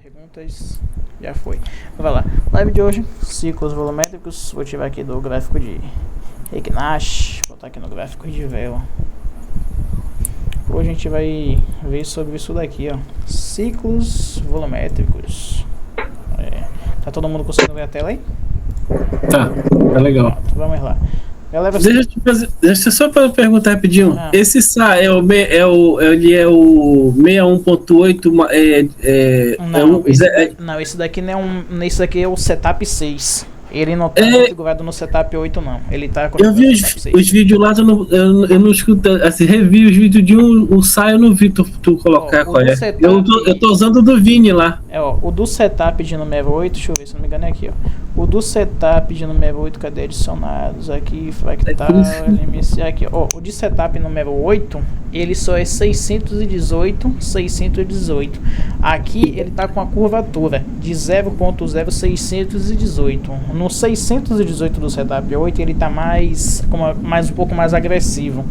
Perguntas, já foi. Vai lá. Live de hoje, ciclos volumétricos. Vou tirar aqui do gráfico de Reiki Nash, botar aqui no gráfico de vela. Hoje a gente vai ver sobre isso daqui, ó. Ciclos volumétricos. Tá todo mundo conseguindo ver a tela aí? Tá legal. Pronto, vamos lá. Galera, Deixa eu só para perguntar rapidinho. Esse SA ele é o 61.8 não, esse daqui não é esse daqui é o setup 6. Ele não tá configurado no setup 8 não. Ele tá configurado no setup 6. Os vídeos lá eu não escuto, assim, revi os vídeos de o SA eu não vi tu colocar qual é. Eu tô usando o do Vini lá. O do setup de número 8, deixa eu ver, se não me engano é aqui, ó. O do setup de número 8, cadê adicionados? Aqui, fractal, LMC, aqui, ó. O de setup número 8, ele só é 618. Aqui ele tá com a curvatura de 0.0618. No 618 do setup 8, ele tá um pouco mais agressivo.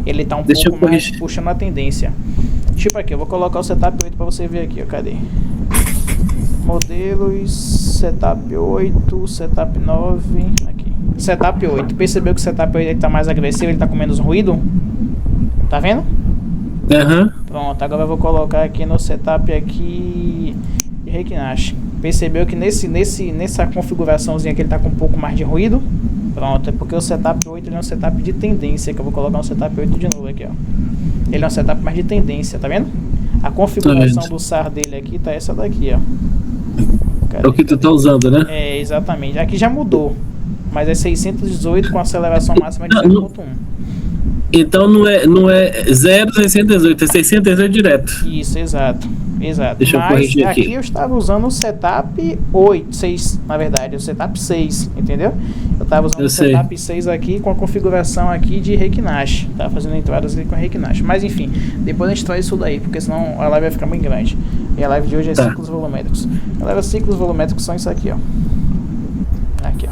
Ele tá um pouco mais puxando a tendência. Tipo aqui, eu vou colocar o setup 8 para você ver aqui, ó. Cadê? Modelos, setup 8, setup 9, aqui. Setup 8. Percebeu que o setup 8 está mais agressivo, ele está com menos ruído? Tá vendo? Pronto, agora eu vou colocar aqui no setup aqui de Reiki Nash. Percebeu que nessa configuraçãozinha aqui ele está com um pouco mais de ruído? Pronto, é porque o setup 8 ele é um setup de tendência, que eu vou colocar um setup 8 de novo aqui, ó. Ele é um setup mais de tendência, tá vendo? A configuração do SAR dele aqui tá essa daqui, ó. É o que tu tá usando, né? É, exatamente. Aqui já mudou, mas é 618 com aceleração máxima de 0.1. Então não é 0,618, é 618 direto. Isso, exato. Deixa eu corrigir aqui. Aqui eu estava usando o setup 6, na verdade, o setup 6, entendeu? Eu estava usando o setup 6 aqui com a configuração aqui de Reiki Nash. Tava fazendo entradas aqui com a Reiki Nash. Mas enfim, depois a gente traz isso daí, porque senão a live vai ficar muito grande. E a live de hoje é ciclos volumétricos. Galera, ciclos volumétricos são isso aqui, ó. Aqui, ó.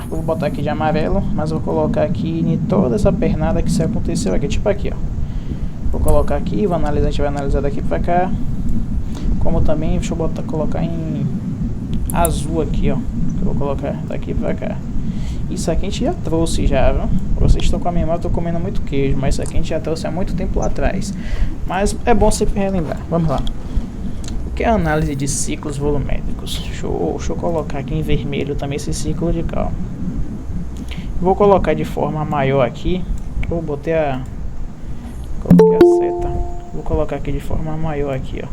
Vou botar aqui de amarelo, mas vou colocar aqui em toda essa pernada que isso aconteceu aqui, tipo aqui, ó. Vou colocar aqui, a gente vai analisar daqui pra cá. Como também, deixa eu colocar em azul aqui, ó. Que eu vou colocar daqui pra cá. Isso aqui a gente já trouxe já, viu? Vocês estão com a memória, eu tô comendo muito queijo, mas isso aqui a gente já trouxe há muito tempo lá atrás. Mas é bom sempre relembrar. Vamos lá. O que é a análise de ciclos volumétricos? Deixa eu colocar aqui em vermelho também esse ciclo de cal. Vou colocar de forma maior aqui. Coloquei a seta. Vou colocar aqui de forma maior aqui, ó.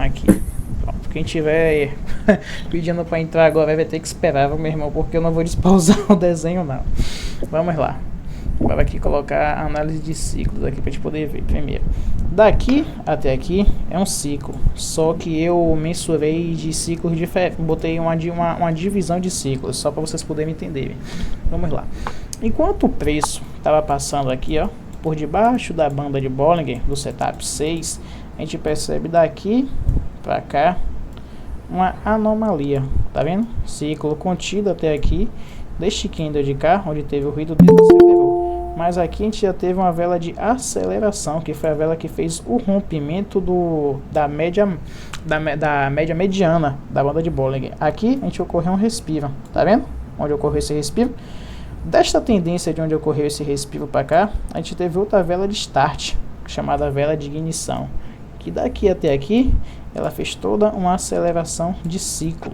Aqui. Pronto. Quem tiver pedindo para entrar agora vai ter que esperar, meu irmão, porque eu não vou despausar o desenho não. Vamos lá. Agora aqui colocar a análise de ciclos aqui para gente poder ver primeiro. Daqui até aqui é um ciclo, só que eu mensurei de ciclos diferentes, botei uma divisão de ciclos, só para vocês poderem entender. Vamos lá. Enquanto o preço estava passando aqui, ó, por debaixo da banda de Bollinger do setup 6, a gente percebe daqui para cá uma anomalia, tá vendo? Ciclo contido até aqui, deste candle de cá, onde teve o ruído, desacelerou. Mas aqui a gente já teve uma vela de aceleração, que foi a vela que fez o rompimento da média mediana da banda de Bollinger. Aqui a gente ocorreu um respiro, tá vendo? Onde ocorreu esse respiro. Desta tendência de onde ocorreu esse respiro para cá, a gente teve outra vela de start, chamada vela de ignição, que daqui até aqui ela fez toda uma aceleração de ciclo.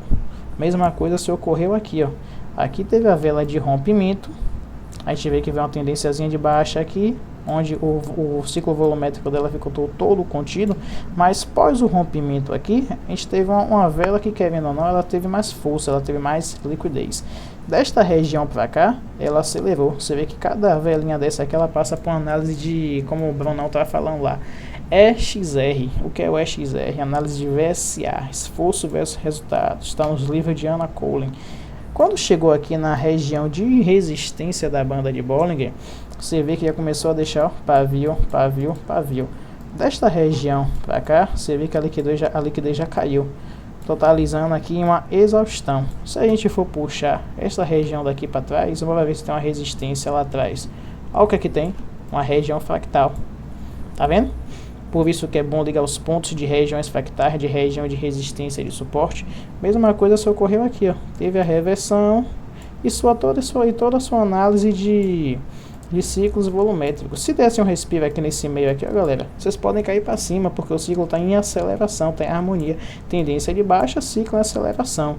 Mesma coisa se ocorreu aqui, ó. Aqui teve a vela de rompimento, a gente vê que veio uma tendênciazinha de baixa aqui, onde o ciclo volumétrico dela ficou todo contido, mas pós o rompimento aqui, a gente teve uma vela que, querendo ou não, ela teve mais força, ela teve mais liquidez. Desta região para cá, ela acelerou. Você vê que cada velinha dessa aqui, ela passa por uma análise de, como o Brunão estava falando lá, EXR. O que é o EXR? Análise de VSA, esforço versus resultado. Está nos livros de Anna Collin. Quando chegou aqui na região de resistência da banda de Bollinger, você vê que já começou a deixar pavio. Desta região para cá, você vê que a liquidez já caiu, totalizando aqui uma exaustão. Se a gente for puxar essa região daqui para trás, vamos ver se tem uma resistência lá atrás. Olha o que aqui tem, uma região fractal. Tá vendo? por isso que é bom ligar os pontos de regiões fractais, de região de resistência e de suporte. Mesma coisa se ocorreu aqui, ó, teve a reversão e toda a sua análise de ciclos volumétricos. Se desse um respiro aqui nesse meio aqui, ó, galera, vocês podem cair para cima, porque o ciclo está em aceleração, está em harmonia, tendência de baixa, ciclo em aceleração.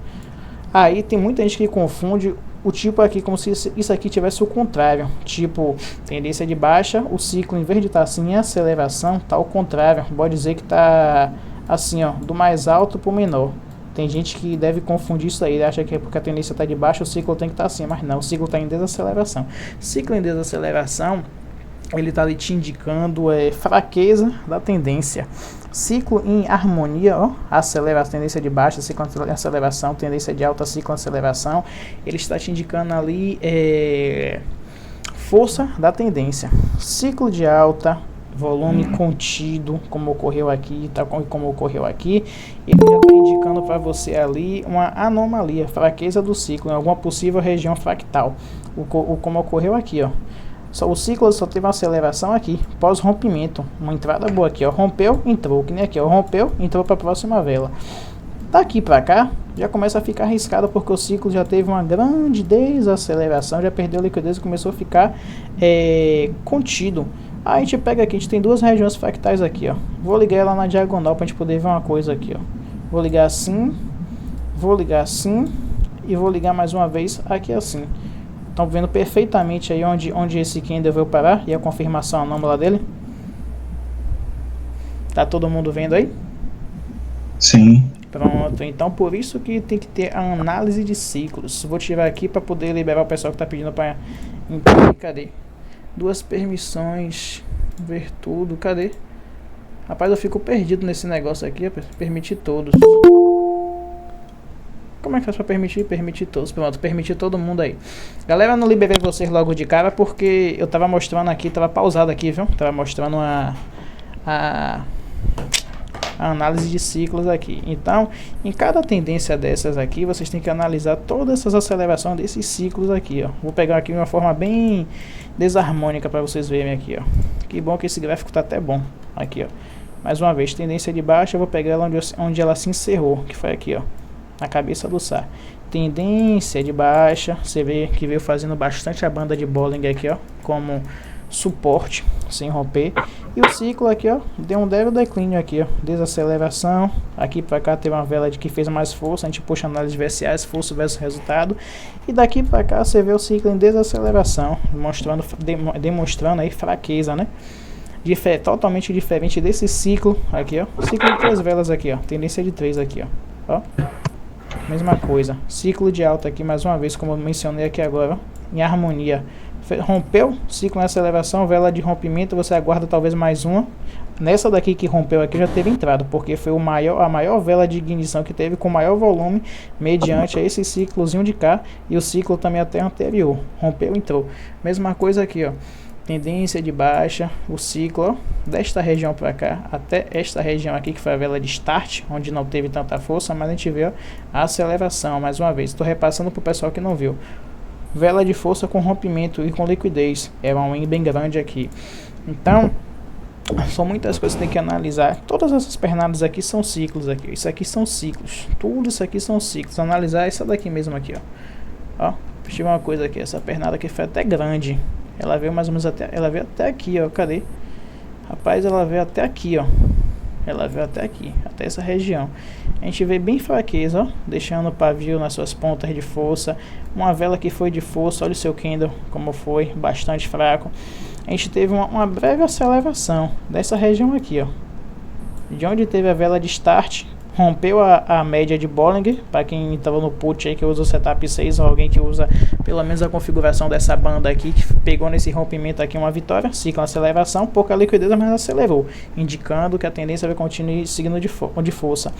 Aí tem muita gente que confunde o tipo aqui como se isso aqui tivesse o contrário, tipo tendência de baixa, o ciclo em vez de estar assim em aceleração, está ao contrário, pode dizer que está assim, ó, do mais alto para o menor. Tem gente que deve confundir isso aí, acha que é porque a tendência está de baixo, o ciclo tem que estar assim, mas não, o ciclo está em desaceleração. Ciclo em desaceleração, ele está ali te indicando fraqueza da tendência. Ciclo em harmonia, ó, aceleração, tendência de baixa, ciclo em aceleração, tendência de alta, ciclo em aceleração, ele está te indicando ali força da tendência. Ciclo de alta, volume contido, como ocorreu aqui, tá, como ocorreu aqui, ele já está indicando para você ali uma anomalia, fraqueza do ciclo em alguma possível região fractal, como ocorreu aqui, ó. O ciclo só teve uma aceleração aqui, pós-rompimento, uma entrada boa aqui, ó, rompeu, entrou, que nem aqui, ó, rompeu, entrou para a próxima vela. Daqui para cá, já começa a ficar arriscado, porque o ciclo já teve uma grande desaceleração, já perdeu liquidez e começou a ficar contido. Aí a gente pega aqui, a gente tem duas regiões fractais aqui, ó. Vou ligar ela na diagonal para a gente poder ver uma coisa aqui, ó. Vou ligar assim e vou ligar mais uma vez aqui assim. Estão vendo perfeitamente aí onde esse candle veio parar e a confirmação anômala dele? Tá todo mundo vendo aí? Sim. Pronto, então por isso que tem que ter a análise de ciclos. Vou tirar aqui para poder liberar o pessoal que está pedindo para entender. Cadê? Duas permissões, ver tudo, cadê? Rapaz, eu fico perdido nesse negócio aqui, permitir todos. Como é que faz pra permitir? Permitir todos. Pronto, permitir todo mundo aí. Galera, eu não liberei vocês logo de cara porque eu tava mostrando aqui, tava pausado aqui, viu? Tava mostrando a análise de ciclos aqui. Então, em cada tendência dessas aqui, vocês têm que analisar todas essas acelerações desses ciclos aqui, ó. Vou pegar aqui de uma forma bem desarmônica para vocês verem aqui, ó. Que bom que esse gráfico tá até bom. Aqui, ó. Mais uma vez, tendência de baixa, eu vou pegar ela onde ela se encerrou, que foi aqui, ó. Na cabeça do SAR. Tendência de baixa, você vê que veio fazendo bastante a banda de Bollinger aqui, ó, como suporte, sem romper. E o ciclo aqui, ó, deu um leve declínio aqui, ó, desaceleração. Aqui para cá teve uma vela que fez mais força, a gente puxa análise VSAs, força versus resultado. E daqui para cá você vê o ciclo em desaceleração, demonstrando aí fraqueza, né? Totalmente diferente desse ciclo aqui, ó. Ciclo de 3 velas aqui, ó, tendência de 3 aqui, ó. Mesma coisa, ciclo de alta aqui mais uma vez, como eu mencionei aqui agora, ó, em harmonia. Rompeu, ciclo em aceleração, vela de rompimento, você aguarda talvez mais uma. Nessa daqui que rompeu aqui já teve entrada, porque foi a maior vela de ignição que teve com maior volume mediante esse ciclozinho de cá e o ciclo também até anterior. Rompeu, entrou. Mesma coisa aqui, ó. Tendência de baixa, o ciclo, ó, desta região para cá até esta região aqui que foi a vela de start, onde não teve tanta força, mas a gente vê, ó, a aceleração mais uma vez. Estou repassando para o pessoal que não viu. Vela de força com rompimento e com liquidez, é uma win bem grande aqui. Então, são muitas coisas que tem que analisar. Todas essas pernadas aqui são ciclos aqui. Isso aqui são ciclos. Tudo isso aqui são ciclos. Analisar essa daqui mesmo aqui, ó. Deixa eu ver uma coisa aqui. Essa pernada aqui foi até grande. Ela veio mais ou menos até aqui, ó. Cadê? Rapaz, ela veio até aqui, ó. Ela veio até aqui, até essa região. A gente vê bem fraqueza, ó, deixando o pavio nas suas pontas de força. Uma vela que foi de força, olha o seu candle como foi, bastante fraco. A gente teve uma breve aceleração dessa região aqui, ó. De onde teve a vela de start, rompeu a média de Bollinger. Para quem estava no put aí que usa o setup 6, ou alguém que usa pelo menos a configuração dessa banda aqui, que pegou nesse rompimento aqui uma vitória, ciclo aceleração, pouca liquidez, mas acelerou, indicando que a tendência vai continuar seguindo de força.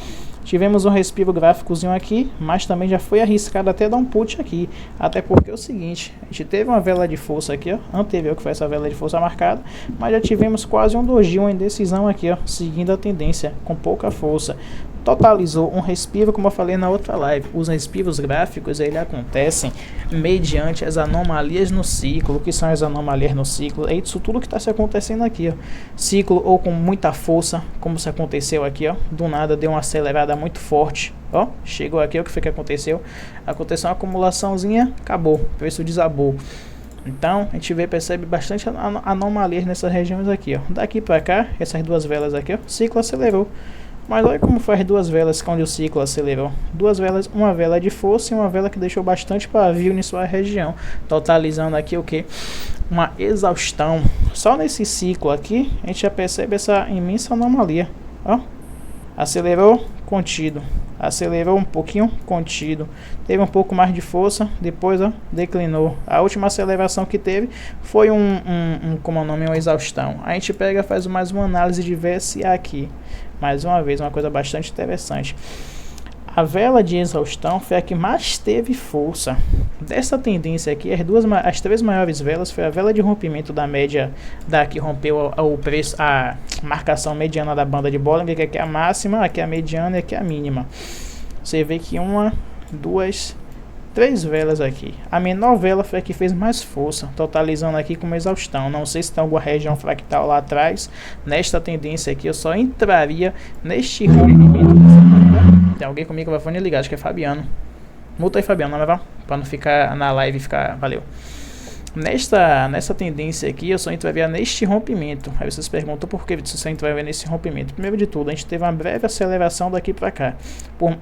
Tivemos um respiro gráficozinho aqui, mas também já foi arriscado até dar um put aqui, até porque é o seguinte, a gente teve uma vela de força aqui, ó, anterior que foi essa vela de força marcada, mas já tivemos quase um doji, uma indecisão aqui, ó, seguindo a tendência, com pouca força. totalizou um respiro, como eu falei na outra live. Os respiros gráficos ele acontecem mediante as anomalias no ciclo. O que são as anomalias no ciclo? É isso tudo que está se acontecendo aqui, ó. Ciclo ou com muita força, como se aconteceu aqui, ó. Do nada deu uma acelerada muito forte, ó. Chegou aqui, o que foi que aconteceu? Aconteceu uma acumulaçãozinha, acabou, o preço desabou. Então a gente percebe bastante anomalias nessas regiões aqui, ó. Daqui para cá, essas duas velas aqui, ó, o ciclo acelerou. Mas olha como faz duas velas onde o ciclo acelerou. Duas velas, uma vela de força e uma vela que deixou bastante pavio em sua região, totalizando aqui o que? Uma exaustão. Só nesse ciclo aqui a gente já percebe essa imensa anomalia, ó. Acelerou, contido, acelerou um pouquinho, contido, teve um pouco mais de força, depois ó, declinou. A última aceleração que teve foi como é o nome, uma exaustão. A gente pega, faz mais uma análise de VSA aqui, mais uma vez, uma coisa bastante interessante. A vela de exaustão foi a que mais teve força. Dessa tendência aqui, as três maiores velas foi a vela de rompimento da média, da que rompeu o preço, a marcação mediana da banda de Bollinger, que aqui é a máxima, aqui é a mediana e aqui é a mínima. Você vê que uma, duas, três velas aqui. A menor vela foi a que fez mais força, totalizando aqui com uma exaustão. Não sei se tem alguma região fractal lá atrás. Nesta tendência aqui, eu só entraria neste rompimento. Tem alguém comigo com o fone ligado, acho que é Fabiano. Multa aí, Fabiano, não vai? Pra não ficar na live, ficar... Valeu. Nessa tendência aqui, eu só entraria neste rompimento. Aí vocês perguntam por que você só entraria nesse rompimento. Primeiro de tudo, a gente teve uma breve aceleração daqui para cá.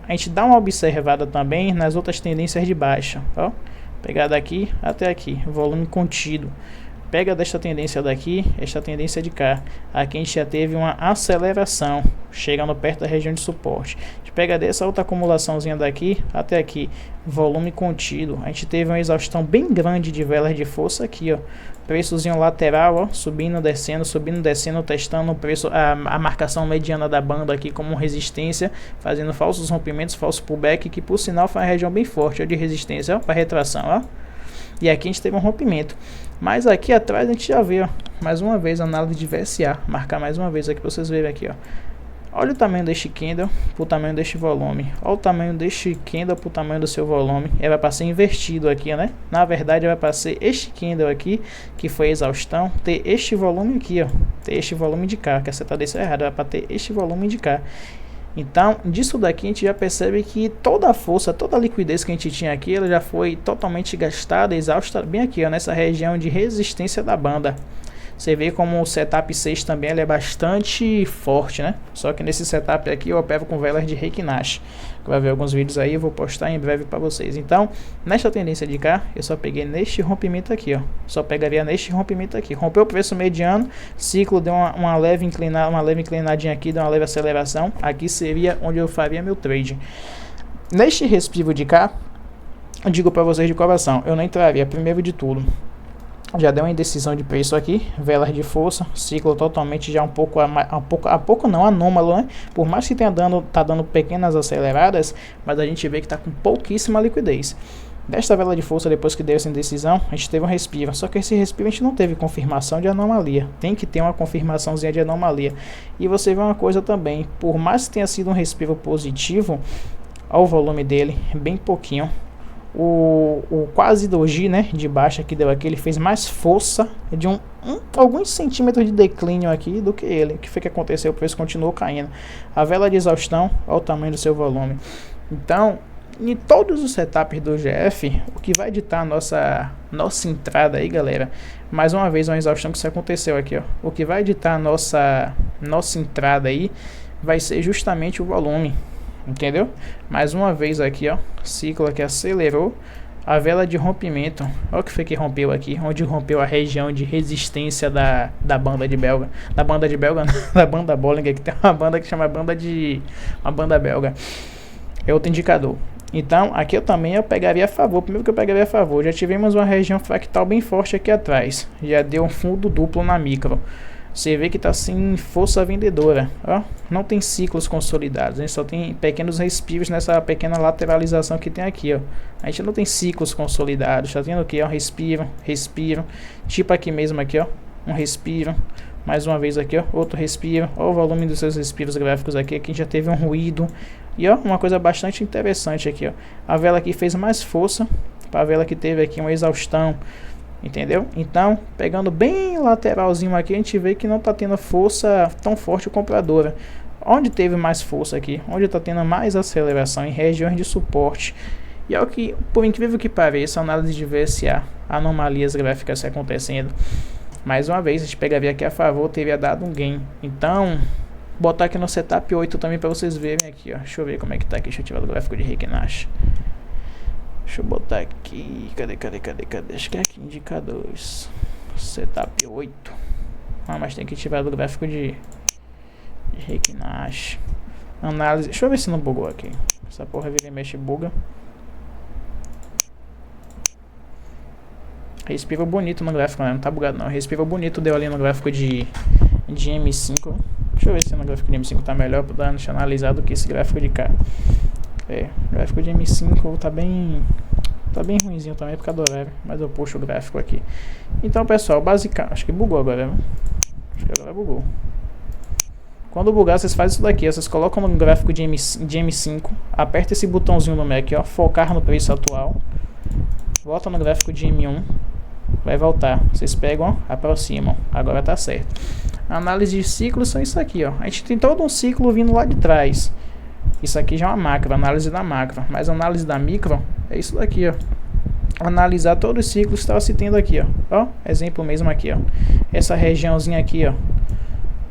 A gente dá uma observada também nas outras tendências de baixa. Ó, pegar daqui até aqui, volume contido. Pega desta tendência daqui, esta tendência de cá. Aqui a gente já teve uma aceleração, chegando perto da região de suporte. A gente pega dessa outra acumulaçãozinha daqui até aqui, volume contido. A gente teve uma exaustão bem grande de velas de força aqui, ó. Preçozinho lateral, ó, subindo, descendo, testando o preço, a marcação mediana da banda aqui como resistência, fazendo falsos rompimentos, falso pullback, que por sinal foi uma região bem forte, ó, de resistência, ó, para retração, ó. E aqui a gente teve um rompimento. Mas aqui atrás a gente já vê, ó, mais uma vez a análise de VSA. Marcar mais uma vez aqui para vocês verem aqui, ó. Olha o tamanho deste candle para o tamanho deste volume. Olha o tamanho deste candle para o tamanho do seu volume. Era para ser invertido aqui, né? Na verdade, era para ser este candle aqui, que foi exaustão, ter este volume aqui, ó. Ter este volume de cá, que essa tendência é errada. Era para ter este volume de cá. Então, disso daqui a gente já percebe que toda a força, toda a liquidez que a gente tinha aqui, ela já foi totalmente gastada, exausta, bem aqui, ó, nessa região de resistência da banda. Você vê como o setup 6 também ele é bastante forte, né? Só que nesse setup aqui eu opero com velas de Reiki Nash. Vai ver alguns vídeos aí, eu vou postar em breve para vocês. Então, nesta tendência de cá, eu só peguei neste rompimento aqui, ó. Só pegaria neste rompimento aqui. Rompeu o preço mediano, ciclo deu uma leve inclinadinha aqui, deu uma leve aceleração. Aqui seria onde eu faria meu trade. Neste respiro de cá, eu digo para vocês de coração, eu não entraria primeiro de tudo. Já deu uma indecisão de preço aqui, velas de força, ciclo totalmente já um pouco não, anômalo, né? Por mais que tá dando pequenas aceleradas, mas a gente vê que tá com pouquíssima liquidez. Desta vela de força, depois que deu essa indecisão, a gente teve um respiro, só que esse respiro a gente não teve confirmação de anomalia, tem que ter uma confirmaçãozinha de anomalia. E você vê uma coisa também, por mais que tenha sido um respiro positivo, olha o volume dele, bem pouquinho. O quase doji, né, de baixa que deu aqui, ele fez mais força de alguns centímetros de declínio aqui do que ele. O que foi que aconteceu? O preço continuou caindo. A vela de exaustão, olha o tamanho do seu volume. Então, em todos os setups do GF, o que vai ditar a nossa entrada aí, galera, mais uma vez uma exaustão que isso aconteceu aqui, ó. O que vai ditar a nossa entrada aí vai ser justamente o volume. Entendeu? Mais uma vez aqui, ó, ciclo aqui acelerou, a vela de rompimento, olha o que foi que rompeu aqui, onde rompeu a região de resistência da banda de belga, da banda Bollinger, que tem uma banda que chama uma banda belga, é outro indicador. Então aqui eu pegaria a favor, primeiro que eu pegaria a favor, já tivemos uma região fractal bem forte aqui atrás, já deu um fundo duplo na micro. Você vê que está sem força vendedora, ó, não tem ciclos consolidados, a gente só tem pequenos respiros nessa pequena lateralização que tem aqui, ó. A gente não tem ciclos consolidados, tá vendo aqui, ó, respiro, tipo aqui mesmo aqui, ó, um respiro, Mais uma vez aqui, ó, outro respiro. Ó o volume dos seus respiros gráficos aqui. Aqui já teve um ruído. E ó, uma coisa bastante interessante aqui, ó. A vela aqui fez mais força para a vela que teve aqui uma exaustão. Entendeu? Então, pegando bem lateralzinho aqui, a gente vê que não está tendo força tão forte compradora. Onde teve mais força aqui? Onde está tendo mais aceleração? Em regiões de suporte. E é o que, por incrível que pareça, análise de VSA, anomalias gráficas acontecendo. Mais uma vez, a gente pegaria aqui a favor, teria dado um gain. Então, botar aqui no setup 8 também para vocês verem aqui, ó. Deixa eu ver como é que tá aqui. Deixa eu tirar o gráfico de Heikin Ashi. Deixa eu botar aqui. Cadê? Acho que é aqui, indicadores. Setup 8. Ah, mas tem que tirar do gráfico de Heikin Ashi. Análise. Deixa eu ver se não bugou aqui. Essa porra vira e mexe buga. Respiro bonito no gráfico, né? Não tá bugado não. Respiro bonito deu ali no gráfico de M5. Deixa eu ver se no gráfico de M5 tá melhor pra deixar analisar do que esse gráfico de cá. O gráfico de M5 tá bem ruimzinho também por causa do horário, mas eu puxo o gráfico aqui. Então, pessoal, basicamente, acho que bugou agora, né? Acho que agora bugou. Quando bugar, vocês fazem isso daqui, ó. Vocês colocam no gráfico de M5, aperta esse botãozinho no Mac, ó, focar no preço atual, volta no gráfico de M1, vai voltar. Vocês pegam, ó, aproximam, agora tá certo. A análise de ciclos são isso aqui, ó. A gente tem todo um ciclo vindo lá de trás. Isso aqui já é uma macro, análise da macro. Mas a análise da micro é isso daqui, ó. Analisar todos os ciclos que estava se tendo aqui, ó. Exemplo mesmo aqui, ó. Essa regiãozinha aqui, ó.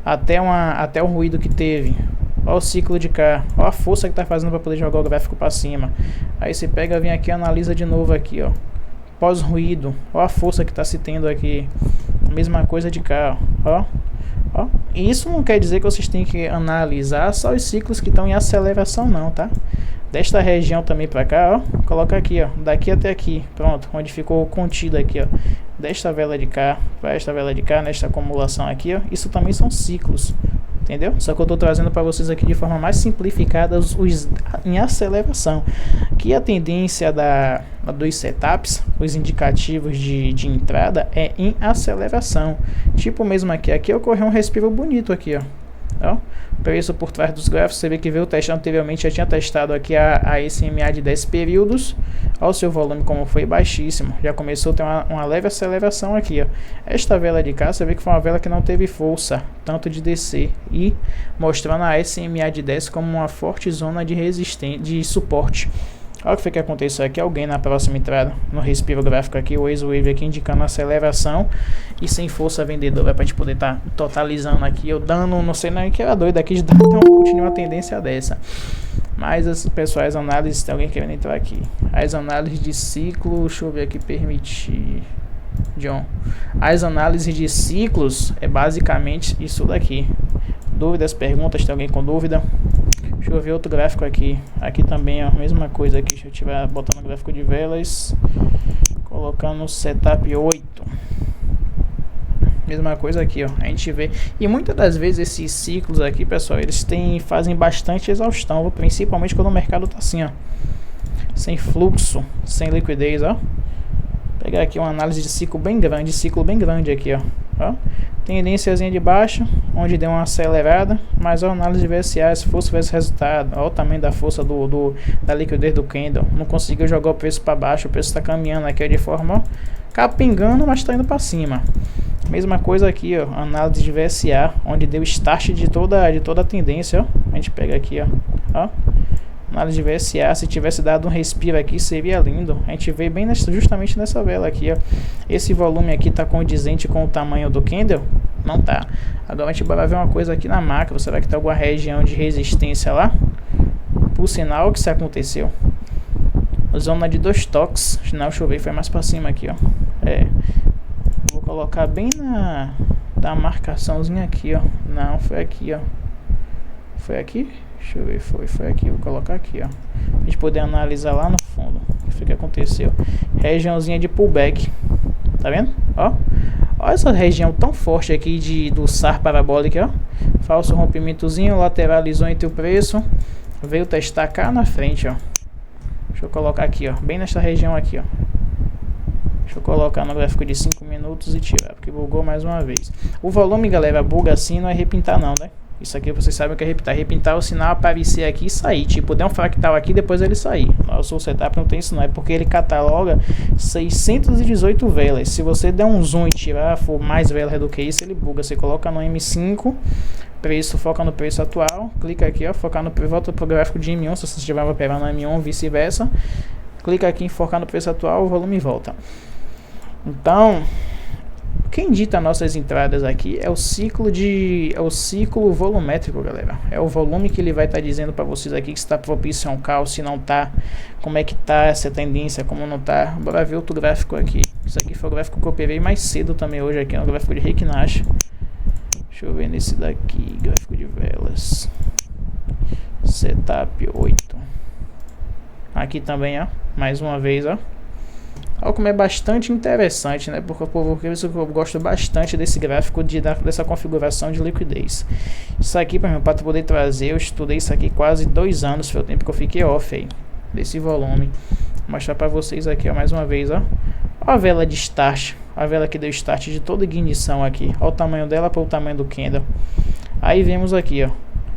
Até o ruído que teve. Ó o ciclo de cá. Ó a força que tá fazendo para poder jogar o gráfico para cima. Aí você pega, vem aqui e analisa de novo aqui, ó. Pós-ruído. Ó a força que tá se tendo aqui. Mesma coisa de cá, ó. Ó, isso não quer dizer que vocês têm que analisar só os ciclos que estão em aceleração não, tá? Desta região também para cá, ó, coloca aqui, ó, daqui até aqui, pronto, onde ficou contido aqui, ó, desta vela de cá para esta vela de cá, nesta acumulação aqui, ó, isso também são ciclos, entendeu? Só que eu tô trazendo para vocês aqui de forma mais simplificada os em aceleração, que a tendência dos setups, os indicativos de entrada é em aceleração, tipo mesmo aqui ocorreu um respiro bonito aqui, ó, preço por trás dos gráficos, você vê que veio testando anteriormente, já tinha testado aqui a SMA de 10 períodos, ó, o seu volume como foi baixíssimo, já começou a ter uma leve aceleração aqui, ó. Esta vela de cá, você vê que foi uma vela que não teve força, tanto de descer, e mostrando a SMA de 10 como uma forte zona de resistência, de suporte. Olha o que foi que aconteceu aqui, alguém na próxima entrada, no respiro gráfico aqui, o X-Wave aqui indicando aceleração e sem força vendedora para a gente poder estar totalizando aqui, eu dando, não sei nem que era doido aqui de dar um put em uma tendência dessa. Mas as pessoais análises, tem alguém querendo entrar aqui, as análises de ciclo, deixa eu ver aqui, permitir, John, as análises de ciclos é basicamente isso daqui. Dúvidas, perguntas, tem alguém com dúvida? Deixa eu ver outro gráfico aqui. Aqui também, ó, mesma coisa aqui. Deixa eu tirar, botar no gráfico de velas. Colocando setup 8. Mesma coisa aqui, ó. A gente vê. E muitas das vezes esses ciclos aqui, pessoal, eles fazem bastante exaustão. Principalmente quando o mercado tá assim, ó. Sem fluxo, sem liquidez, ó. Vou pegar aqui uma análise de ciclo bem grande aqui, ó. Ó. Tendênciazinha de baixa, onde deu uma acelerada, mas a análise de VSA, se força versus resultado, olha o tamanho da força da liquidez do candle, não conseguiu jogar o preço para baixo, o preço está caminhando aqui de forma, ó, capingando, mas está indo para cima. Mesma coisa aqui, ó, análise de VSA, onde deu start de toda a tendência, ó, a gente pega aqui, ó, análise de VSA, se tivesse dado um respiro aqui, seria lindo. A gente vê bem justamente nessa vela aqui, ó. Esse volume aqui tá condizente com o tamanho do candle? Não tá. Agora a gente vai ver uma coisa aqui na macro. Será que tá alguma região de resistência lá? Por sinal que isso aconteceu. Zona de 2 toques. Não, deixa eu ver, foi mais pra cima aqui, ó. Vou colocar bem da marcaçãozinha aqui, ó. Não, foi aqui, ó. Foi aqui? Deixa eu ver, foi aqui, vou colocar aqui, ó, pra gente poder analisar lá no fundo o que foi que aconteceu. Regiãozinha de pullback, tá vendo? Ó, essa região tão forte aqui do SAR parabólico, ó, falso rompimentozinho, lateralizou entre o preço, veio testar cá na frente, ó. Deixa eu colocar aqui, ó, bem nesta região aqui, ó. Deixa eu colocar no gráfico de 5 minutos e tirar, porque bugou mais uma vez. O volume, galera, buga assim, não é repintar não, né? Isso aqui vocês sabem o que é repintar. Repintar é o sinal aparecer aqui e sair. Tipo, der um fractal aqui, depois ele sair. O seu setup não tem isso não. É porque ele cataloga 618 velas. Se você der um zoom e tirar, for mais velas do que isso, ele buga. Você coloca no M5, preço, foca no preço atual. Clica aqui, ó, focar no preço, volta pro gráfico de M1, se você estiver operando no M1, vice-versa. Clica aqui em focar no preço atual, o volume volta. Então, quem dita nossas entradas aqui é o ciclo volumétrico, galera. É o volume que ele vai estar dizendo para vocês aqui que está propício a um caos, se não tá, como é que tá essa tendência, como não tá. Bora ver outro gráfico aqui. Isso aqui foi o gráfico que eu operei mais cedo também hoje aqui, no gráfico de Heikin Ashi. Deixa eu ver nesse daqui, gráfico de velas. Setup 8. Aqui também, ó, mais uma vez, ó. Olha como é bastante interessante, né? Porque eu gosto bastante desse gráfico, dessa configuração de liquidez. Isso aqui, para poder trazer, eu estudei isso aqui quase 2 anos, foi o tempo que eu fiquei off aí, desse volume. Vou mostrar para vocês aqui, ó, mais uma vez, ó. Ó a vela de start, a vela que deu start de toda ignição aqui. Olha o tamanho dela para o tamanho do candle. Aí vemos aqui, ó.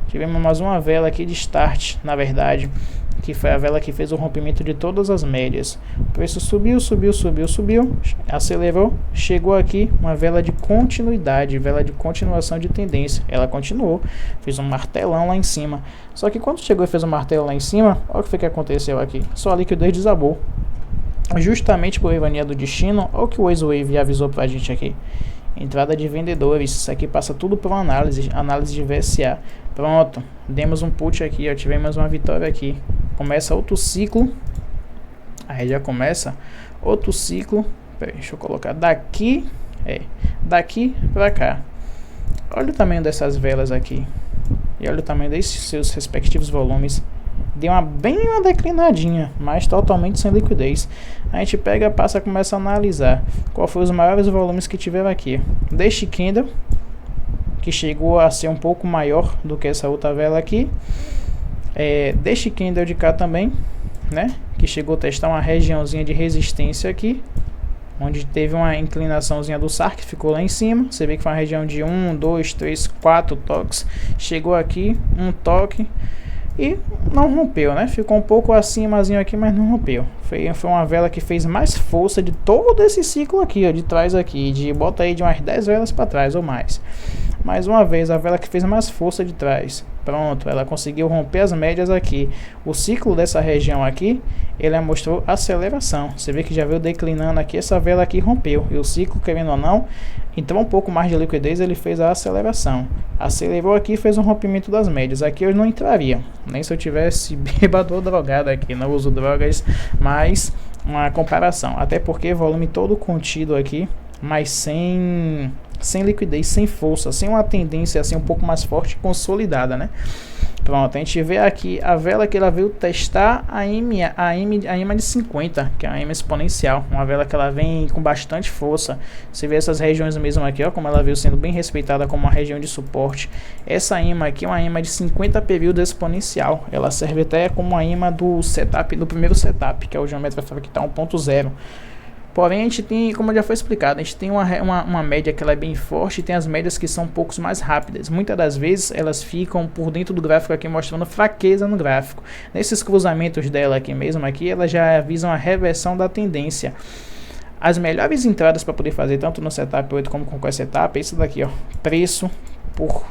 Tivemos mais uma vela aqui de start, na verdade, que foi a vela que fez o rompimento de todas as médias. O preço subiu, acelerou, chegou aqui uma vela de continuidade, vela de continuação de tendência. Ela continuou, fez um martelão lá em cima. Só que quando chegou e fez um martelo lá em cima, olha o que foi que aconteceu aqui. Só a liquidez desabou. Justamente por ironia do destino, olha o que o Wave avisou pra gente aqui. Entrada de vendedores, isso aqui passa tudo para uma análise de VSA. Pronto, demos um put aqui, ó, tivemos uma vitória aqui. Começa outro ciclo. Aí já começa outro ciclo. Peraí, deixa eu colocar daqui. Daqui pra cá. Olha o tamanho dessas velas aqui. E olha o tamanho desses seus respectivos volumes. Deu bem uma declinadinha, mas totalmente sem liquidez. A gente pega, passa, começa a analisar qual foi os maiores volumes que tiveram aqui. Deste candle, que chegou a ser um pouco maior do que essa outra vela aqui. Deste candle de cá também, né? Que chegou a testar uma regiãozinha de resistência aqui, onde teve uma inclinaçãozinha do SAR que ficou lá em cima. Você vê que foi uma região de 1, 2, 3, 4 toques. Chegou aqui, um toque e não rompeu, né? Ficou um pouco acímazinho aqui, mas não rompeu. Foi uma vela que fez mais força de todo esse ciclo aqui, ó, de trás aqui. Bota aí de umas 10 velas para trás ou mais. Mais uma vez, a vela que fez mais força de trás. Pronto, ela conseguiu romper as médias aqui. O ciclo dessa região aqui, ele mostrou aceleração. Você vê que já veio declinando aqui, essa vela aqui rompeu. E o ciclo, querendo ou não, então um pouco mais de liquidez, ele fez a aceleração. Acelerou aqui e fez um rompimento das médias. Aqui eu não entraria, nem se eu tivesse bêbado ou drogado aqui. Não uso drogas, mas uma comparação. Até porque volume todo contido aqui, mas sem liquidez, sem força, sem uma tendência assim um pouco mais forte e consolidada, né? Pronto, a gente vê aqui a vela que ela veio testar a EMA de 50, que é a EMA exponencial, uma vela que ela vem com bastante força. Você vê essas regiões mesmo aqui, ó, como ela veio sendo bem respeitada como uma região de suporte. Essa EMA aqui é uma EMA de 50 períodos exponencial, ela serve até como uma EMA do setup, do primeiro setup, que é o geometria fractal 1.0. Porém, a gente tem, como já foi explicado, a gente tem uma média que ela é bem forte e tem as médias que são um pouco mais rápidas. Muitas das vezes elas ficam por dentro do gráfico aqui mostrando fraqueza no gráfico. Nesses cruzamentos dela aqui mesmo, aqui, elas já avisam a reversão da tendência. As entradas para poder fazer tanto no setup 8 como com qualquer setup é isso daqui, ó, preço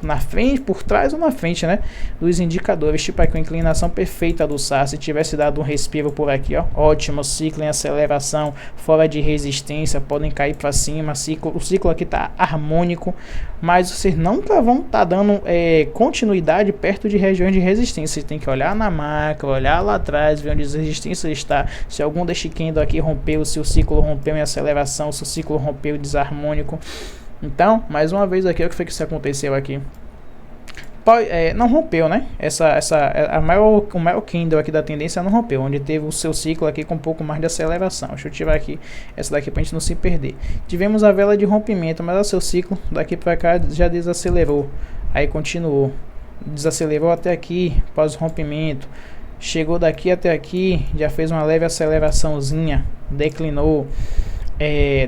na frente, por trás ou na frente, né, dos indicadores, tipo aqui a inclinação perfeita do SAR. Se tivesse dado um respiro por aqui, ó, ótimo, ciclo em aceleração, fora de resistência, podem cair para cima, o ciclo aqui tá harmônico, mas vocês nunca vão estar dando continuidade perto de regiões de resistência. Você tem que olhar na macro, olhar lá atrás, ver onde as resistências está, se algum deste candle aqui rompeu, se o ciclo rompeu em aceleração, se o ciclo rompeu desarmônico. Então, mais uma vez aqui, o que foi que isso aconteceu aqui? Não rompeu, né? O maior candle aqui da tendência não rompeu, onde teve o seu ciclo aqui com um pouco mais de aceleração. Deixa eu tirar aqui essa daqui pra gente não se perder. Tivemos a vela de rompimento, mas o seu ciclo daqui pra cá já desacelerou. Aí continuou, desacelerou até aqui, pós rompimento. Chegou daqui até aqui, já fez uma leve aceleraçãozinha, declinou.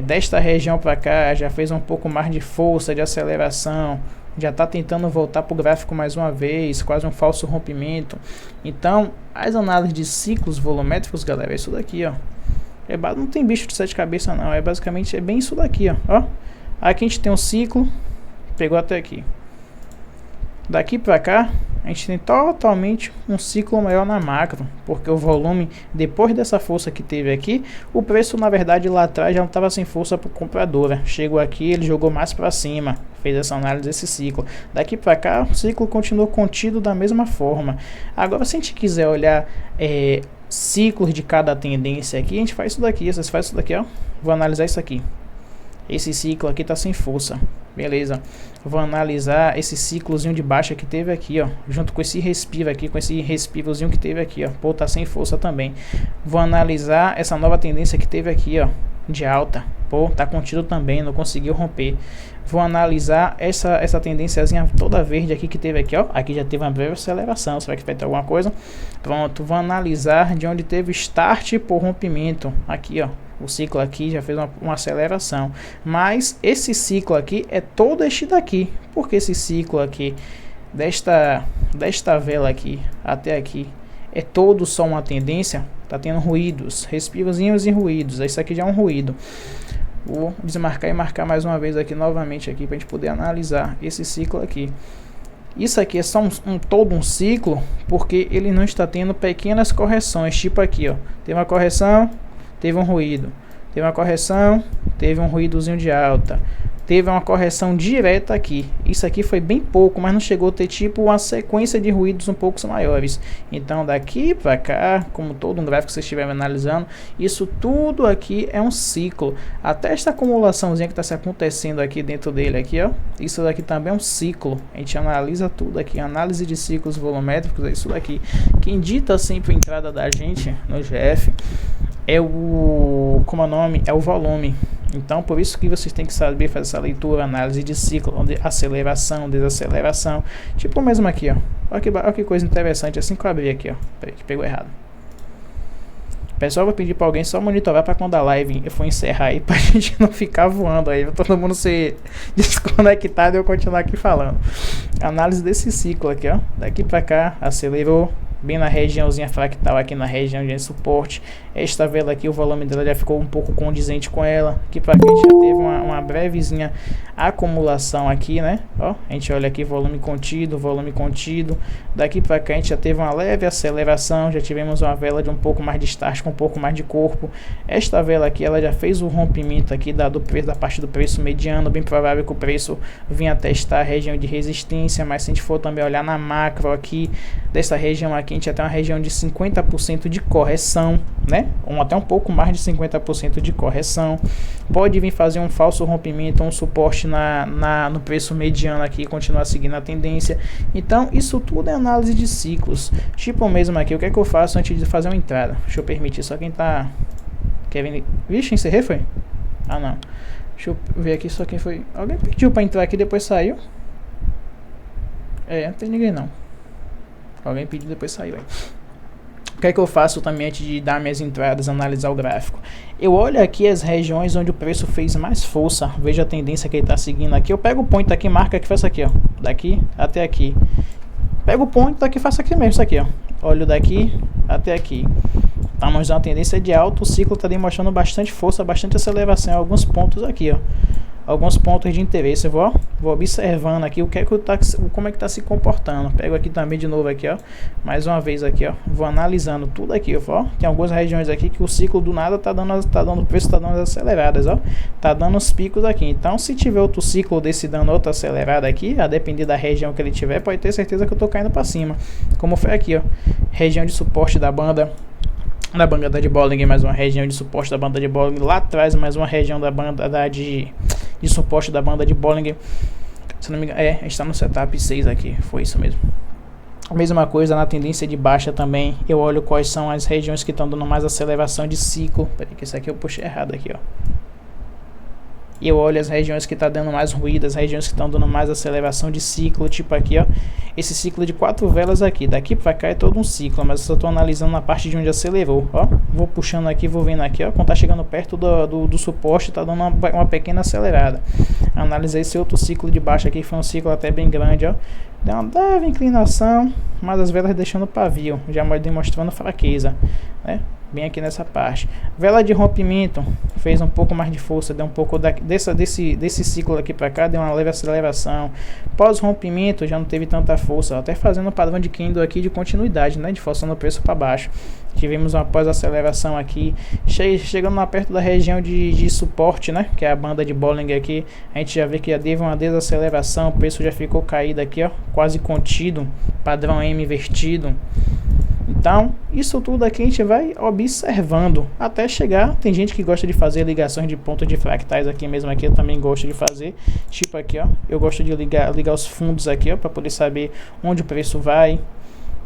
desta região para cá já fez um pouco mais de força, de aceleração, já está tentando voltar para o gráfico mais uma vez, quase um falso rompimento. Então, as análises de ciclos volumétricos, galera, é isso daqui, ó. Não tem bicho de 7 cabeças não, basicamente bem isso daqui, ó. Aqui a gente tem um ciclo, pegou até aqui. Daqui para cá, a gente tem totalmente um ciclo maior na macro, porque o volume, depois dessa força que teve aqui, o preço na verdade lá atrás já não estava sem força para o comprador. Chegou aqui, ele jogou mais para cima, fez essa análise desse ciclo. Daqui para cá, o ciclo continuou contido da mesma forma. Agora, se a gente quiser olhar ciclos de cada tendência aqui, a gente faz isso daqui, vocês fazem isso daqui, ó. Vou analisar isso aqui. Esse ciclo aqui tá sem força, beleza. Vou analisar esse ciclozinho de baixa que teve aqui, ó, junto com esse respiro aqui, com esse respirozinho que teve aqui, ó. Pô, tá sem força também. Vou analisar essa nova tendência que teve aqui, ó, de alta. Pô, tá contido também, não conseguiu romper. Vou analisar essa tendênciazinha toda verde aqui que teve aqui, ó. Aqui já teve uma breve aceleração, será que vai ter alguma coisa? Pronto, vou analisar de onde teve start por rompimento. Aqui, ó. O ciclo aqui já fez uma aceleração, mas esse ciclo aqui é todo este daqui, porque esse ciclo aqui desta vela aqui até aqui é todo só uma tendência. Tá tendo ruídos, respirozinhos e ruídos. Isso aqui já é um ruído. Vou desmarcar e marcar mais uma vez aqui novamente aqui para a gente poder analisar esse ciclo aqui. Isso aqui é só todo um ciclo, porque ele não está tendo pequenas correções, tipo aqui, ó, tem uma correção, teve um ruído, teve uma correção, teve um ruídozinho de alta, teve uma correção direta aqui. Isso aqui foi bem pouco, mas não chegou a ter tipo uma sequência de ruídos um pouco maiores. Então daqui para cá, como todo um gráfico que vocês estiverem analisando, isso tudo aqui é um ciclo. Até esta acumulaçãozinha que está se acontecendo aqui dentro dele aqui, ó, isso daqui também é um ciclo. A gente analisa tudo aqui, análise de ciclos volumétricos, é isso daqui. Quem dita sempre a entrada da gente no GF é o volume. Então, por isso que vocês têm que saber fazer essa leitura, análise de ciclo, onde aceleração, desaceleração. Tipo mesmo aqui, ó. Olha que coisa interessante, assim que eu abri aqui, ó. Peraí, que pegou errado. Pessoal, vou pedir para alguém só monitorar para quando a live eu for encerrar aí, pra gente não ficar voando aí, todo mundo ser desconectado e eu continuar aqui falando. Análise desse ciclo aqui, ó. Daqui para cá, acelerou. Bem na regiãozinha fractal aqui na região de suporte. Esta vela aqui, o volume dela já ficou um pouco condizente com ela. Aqui para cá a gente já teve uma brevezinha acumulação aqui, né? Ó, a gente olha aqui, volume contido. Daqui para cá a gente já teve uma leve aceleração, já tivemos uma vela de um pouco mais de start, com um pouco mais de corpo. Esta vela aqui, ela já fez o rompimento aqui da parte do preço mediano. Bem provável que o preço venha testar a região de resistência, mas se a gente for também olhar na macro aqui, dessa região aqui, a gente já tem uma região de 50% de correção, né? Até um pouco mais de 50% de correção. Pode vir fazer um falso rompimento, um suporte no preço mediano aqui e continuar seguindo a tendência. Então, isso tudo é análise de ciclos. Tipo mesmo aqui, o que é que eu faço antes de fazer uma entrada? Deixa eu permitir, só quem tá querendo... Vixe, encerrei, foi? Ah, não. Deixa eu ver aqui só quem foi... Alguém pediu pra entrar aqui e depois saiu? Não tem ninguém não. Alguém pediu, depois saiu aí. O que é que eu faço também antes de dar minhas entradas, analisar o gráfico? Eu olho aqui as regiões onde o preço fez mais força. Vejo a tendência que ele está seguindo aqui. Eu pego o point aqui, marca que faço aqui, ó. Daqui até aqui. Pego o point daqui, faço aqui mesmo, isso aqui, ó. Olho daqui até aqui. Estamos numa tendência de alta. O ciclo está demonstrando bastante força, bastante aceleração em alguns pontos aqui, ó. Alguns pontos de interesse. Eu vou observando aqui como é que tá se comportando. Pego aqui também de novo aqui, ó. Mais uma vez aqui, ó. Vou analisando tudo aqui, ó. Tem algumas regiões aqui que o ciclo do nada o preço tá dando as aceleradas, ó. Tá dando os picos aqui. Então, se tiver outro ciclo desse dando outra acelerada aqui, a depender da região que ele tiver, pode ter certeza que eu tô caindo para cima. Como foi aqui, ó. Região de suporte da banda de Bollinger, mais uma região de suporte da banda de Bollinger. Lá atrás, mais uma região da banda de suporte da banda de Bollinger. Se não me engano, a gente está no setup 6 aqui, foi isso mesmo. A mesma coisa na tendência de baixa também. Eu olho quais são as regiões que estão dando mais aceleração de ciclo. Peraí, que isso aqui eu puxei errado aqui, ó. e eu olho as regiões que tá dando mais ruído, as regiões que estão dando mais aceleração de ciclo, tipo aqui, ó, esse ciclo de 4 velas aqui, daqui para cá é todo um ciclo, mas eu só tô analisando na parte de onde acelerou, ó, vou puxando aqui, vou vendo aqui, ó, quando tá chegando perto do suporte, tá dando uma pequena acelerada. Analisei esse outro ciclo de baixo aqui, foi um ciclo até bem grande, ó, deu uma leve inclinação, mas as velas deixando pavio, já demonstrando fraqueza, né? Bem aqui nessa parte. Vela de rompimento fez um pouco mais de força, deu um pouco desse ciclo aqui para cá, deu uma leve aceleração. Pós rompimento já não teve tanta força, até fazendo um padrão de candle aqui de continuidade, né, de forçando o preço para baixo. Tivemos uma pós aceleração aqui, chegando lá perto da região de suporte, né, que é a banda de Bollinger aqui. A gente já vê que já teve uma desaceleração, o preço já ficou caído aqui, ó, quase contido, padrão M invertido. Então, isso tudo aqui a gente vai observando até chegar. Tem gente que gosta de fazer ligações de pontos de fractais aqui mesmo, aqui eu também gosto de fazer. Tipo aqui, ó, eu gosto de ligar os fundos aqui, ó, para poder saber onde o preço vai.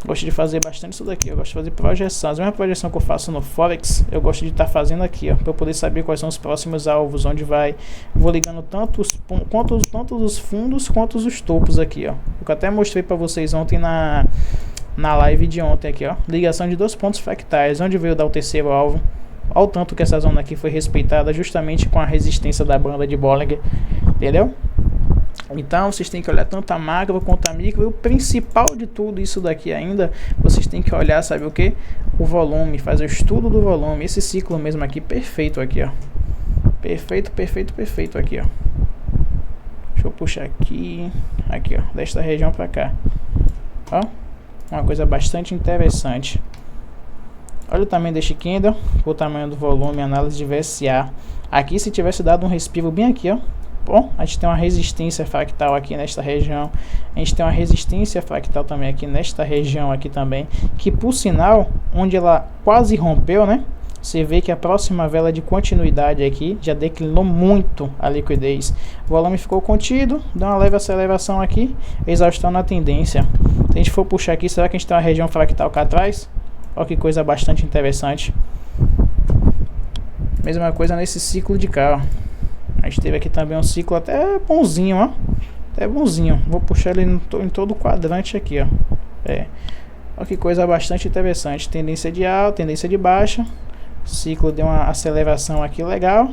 Gosto de fazer bastante isso daqui, eu gosto de fazer projeções. A mesma projeção que eu faço no Forex, eu gosto de estar fazendo aqui, ó, para eu poder saber quais são os próximos alvos, onde vai. Vou ligando tanto os fundos quanto os topos aqui, ó. Eu até mostrei para vocês ontem na live de ontem aqui, ó, ligação de 2 pontos fractais, onde veio dar o terceiro alvo. Olha o tanto que essa zona aqui foi respeitada justamente com a resistência da banda de Bollinger, entendeu? Então vocês têm que olhar tanto a macro quanto a micro, e o principal de tudo isso daqui ainda, vocês têm que olhar, sabe o que? O volume, fazer o estudo do volume, esse ciclo mesmo aqui, perfeito aqui, ó, perfeito aqui, ó. Deixa eu puxar aqui, ó, desta região pra cá, ó. Uma coisa bastante interessante. Olha o tamanho deste candle, o tamanho do volume, análise de VSA. Aqui, se tivesse dado um respiro bem aqui, ó. Bom, a gente tem uma resistência fractal aqui nesta região. A gente tem uma resistência fractal também aqui nesta região aqui também. Que por sinal, onde ela quase rompeu, né? Você vê que a próxima vela de continuidade aqui já declinou muito a liquidez. O volume ficou contido, deu uma leve aceleração aqui, exaustão na tendência. Se a gente for puxar aqui, será que a gente tem uma região fractal cá atrás? Olha que coisa bastante interessante. Mesma coisa nesse ciclo de cá, ó. A gente teve aqui também um ciclo até bonzinho, ó. Até bonzinho. Vou puxar ele em todo o quadrante aqui, ó. Olha que coisa bastante interessante. Tendência de alta, tendência de baixa. O ciclo deu uma aceleração aqui legal.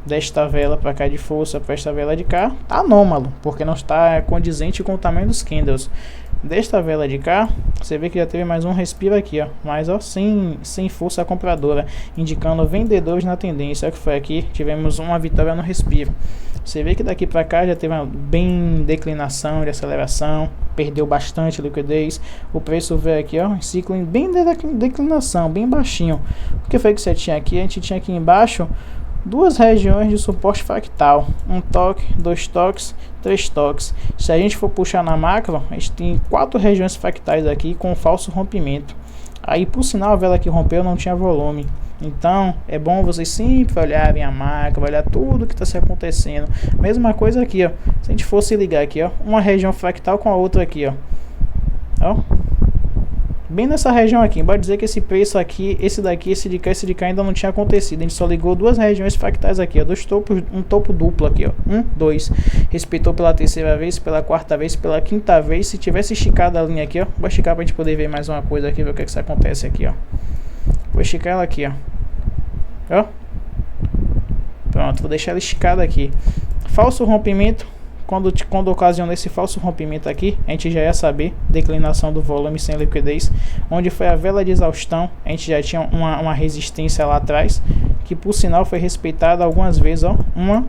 Desta vela para cá de força para esta vela de cá. Tá anômalo, porque não está condizente com o tamanho dos candles. Desta vela de cá, você vê que já teve mais um respiro aqui, ó, mas ó, sem força compradora, indicando vendedores na tendência. Olha que foi aqui, tivemos uma vitória no respiro. Você vê que daqui para cá já teve uma bem declinação de aceleração, perdeu bastante liquidez. O preço veio aqui, ó, em ciclo bem de declinação, bem baixinho. O que foi que você tinha aqui? A gente tinha aqui embaixo duas regiões de suporte fractal, um toque, 2 toques, 3 toques. Se a gente for puxar na macro, a gente tem 4 regiões fractais aqui com falso rompimento. Aí, por sinal, a vela que rompeu não tinha volume. Então, é bom vocês sempre olharem a macro, olhar tudo que está se acontecendo. Mesma coisa aqui, ó. Se a gente fosse ligar aqui, ó, uma região fractal com a outra aqui, ó. Ó. Bem nessa região aqui, pode dizer que esse preço aqui, esse daqui, esse de cá ainda não tinha acontecido. A gente só ligou duas regiões fractais aqui, ó, dois topos, um topo duplo aqui, ó, 1, 2. Respeitou pela terceira vez, pela quarta vez, pela quinta vez. Se tivesse esticado a linha aqui, ó, vou esticar pra gente poder ver mais uma coisa aqui, ver o que é que isso acontece aqui, ó. Vou esticar ela aqui, ó. Ó. Pronto, vou deixar ela esticada aqui. Falso rompimento. Quando ocasiona esse falso rompimento aqui, a gente já ia saber declinação do volume sem liquidez. Onde foi a vela de exaustão, a gente já tinha uma resistência lá atrás, que por sinal foi respeitada algumas vezes, ó. Uma